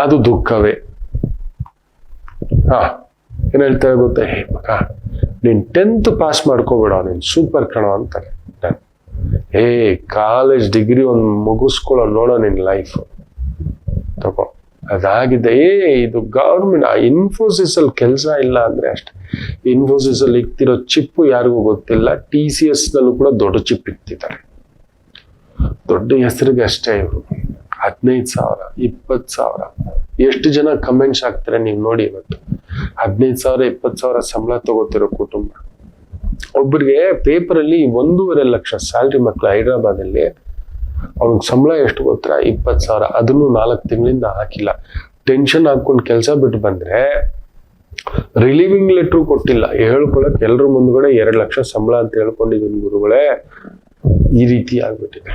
ಅದು ದುಃಖವೇ. ಏನ್ ಹೇಳ್ತಾರೆ ಗೊತ್ತಾ, ಹೇ ಮಗ ನೀನ್ 10th ಪಾಸ್ ಮಾಡ್ಕೋಬೇಡ, ನೀನ್ ಸೂಪರ್ ಕಣೋ ಅಂತಾರೆ. ಹೇ ಕಾಲೇಜ್ ಡಿಗ್ರಿ ಒಂದು ಮುಗಿಸ್ಕೊಳ್ಳೋ ನೋಡೋ ನಿನ್ ಲೈಫ್ ತಗೋ. ಅದಾಗಿದೆ. ಇದು ಗವರ್ಮೆಂಟ್ ಇನ್ಫೋಸಿಸ್ ಅಲ್ಲಿ ಕೆಲಸ ಇಲ್ಲ ಅಂದ್ರೆ ಅಷ್ಟೇ. ಇನ್ಫೋಸಿಸ್ ಅಲ್ಲಿ ಇಕ್ತಿರೋ ಚಿಪ್ಪು ಯಾರಿಗೂ ಗೊತ್ತಿಲ್ಲ. TCS ನಲ್ಲೂ ಕೂಡ ದೊಡ್ಡ ಚಿಪ್ ಇಕ್ತಿದ್ದಾರೆ, ದೊಡ್ಡ ಹೆಸರಿಗೆ ಅಷ್ಟೇ. ಇವರು 15,000 20,000 ಎಷ್ಟು ಜನ ಕಮೆಂಟ್ಸ್ ಹಾಕ್ತಾರೆ ನೀವು ನೋಡಿ. ಇವತ್ತು 15,000 20,000 ಸಂಬಳ ತಗೋತಿರೋ ಕುಟುಂಬ. ಒಬ್ಬರಿಗೆ ಪೇಪರ್ ಅಲ್ಲಿ 1.5 ಲಕ್ಷ ಸ್ಯಾಲ್ರಿ ಮಕ್ಕಳು ಹೈದರಾಬಾದ್ ಅಲ್ಲಿ, ಅವ್ನಿಗೆ ಸಂಬಳ ಎಷ್ಟು ಗೊತ್ತಾ? 20,000. ಅದನ್ನು 4 ತಿಂಗಳಿಂದ ಹಾಕಿಲ್ಲ. ಟೆನ್ಷನ್ ಹಾಕೊಂಡು ಕೆಲಸ ಬಿಟ್ಟು ಬಂದ್ರೆ ರಿಲೀವಿಂಗ್ ಲೆಟ್ರು ಕೊಟ್ಟಿಲ್ಲ. ಹೇಳ್ಕೊಳಕ್ ಎಲ್ರ ಮುಂದ್ಗಡೆ 2 ಲಕ್ಷ ಸಂಬಳ ಅಂತ ಹೇಳ್ಕೊಂಡಿದ್ದೀನಿ ಗುರುಗಳೇ. ಈ ರೀತಿ ಆಗ್ಬಿಟ್ಟಿದೆ.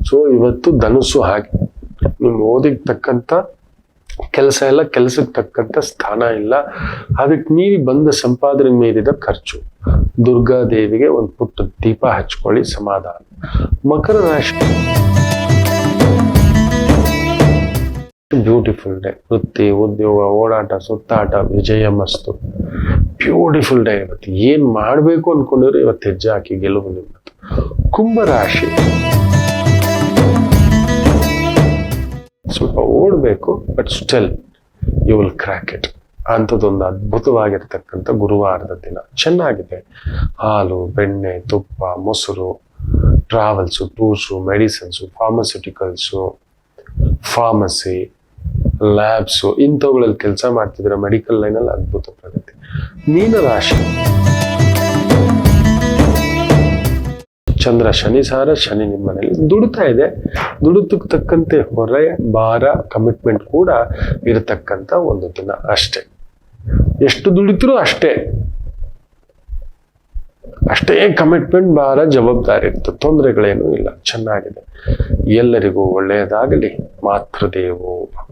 ಸೊ ಇವತ್ತು ಧನುಸ್ಸು ಹಾಗೆ, ನಿಮ್ ಓದಿಗೆ ತಕ್ಕಂತ ಕೆಲಸ ಇಲ್ಲ, ಕೆಲಸಕ್ಕೆ ತಕ್ಕಂತ ಸ್ಥಾನ ಇಲ್ಲ. ಅದಕ್ಕೆ ಮೀರಿ ಬಂದ ಸಂಪಾದನೆ ಮೀರಿದ ಖರ್ಚು. ದುರ್ಗಾದೇವಿಗೆ ಒಂದು ಪುಟ್ಟ ದೀಪ ಹಚ್ಕೊಳ್ಳಿ, ಸಮಾಧಾನ. ಮಕರ ರಾಶಿ, ಬ್ಯೂಟಿಫುಲ್ ಡೇ. ವೃತ್ತಿ, ಉದ್ಯೋಗ, ಓಡಾಟ, ಸುತ್ತಾಟ, ವಿಜಯ ಮಸ್ತು. ಬ್ಯೂಟಿಫುಲ್ ಡೇ ಇವತ್ತು. ಏನ್ ಮಾಡ್ಬೇಕು ಅನ್ಕೊಂಡಿದ್ರೆ ಇವತ್ತು ಹೆಜ್ಜೆ ಹಾಕಿ ಗೆಲುವು ನಿಮ್ಮದು. ಕುಂಭರಾಶಿ, ಸ್ವಲ್ಪ ಓಡಬೇಕು, but still you will crack it. ಅಂಥದ್ದೊಂದು ಅದ್ಭುತವಾಗಿರ್ತಕ್ಕಂಥ ಗುರುವಾರದ ದಿನ. ಚೆನ್ನಾಗಿದೆ. ಹಾಲು, ಬೆಣ್ಣೆ, ತುಪ್ಪ, ಮೊಸರು, travels, tours, medicines, pharmaceuticals, pharmacy, labs, ಇಂಥವುಗಳಲ್ಲಿ ಕೆಲಸ ಮಾಡ್ತಿದ್ರೆ ಮೆಡಿಕಲ್ ಲೈನಲ್ಲಿ ಅದ್ಭುತ ಪ್ರಗತಿ. ಮೀನರಾಶಿ, ಚಂದ್ರ ಶನಿ ಸಾರ, ಶನಿ ನಿಮ್ಮ ಮನೆಯಲ್ಲಿ ದುಡಿತಾ ಇದೆ. ದುಡಿತಕ್ಕೆ ತಕ್ಕಂತೆ ಹೊರೆ, ಭಾರ, ಕಮಿಟ್ಮೆಂಟ್ ಕೂಡ ಇರತಕ್ಕಂತ ಒಂದು ದಿನ ಅಷ್ಟೇ. ಎಷ್ಟು ದುಡಿತರೂ ಅಷ್ಟೇ ಕಮಿಟ್ಮೆಂಟ್, ಭಾರ, ಜವಾಬ್ದಾರಿ ಇರ್ತದೆ. ತೊಂದರೆಗಳೇನೂ ಇಲ್ಲ. ಚೆನ್ನಾಗಿದೆ. ಎಲ್ಲರಿಗೂ ಒಳ್ಳೆಯದಾಗಲಿ. ಮಾತೃದೇವೋ ಭವ.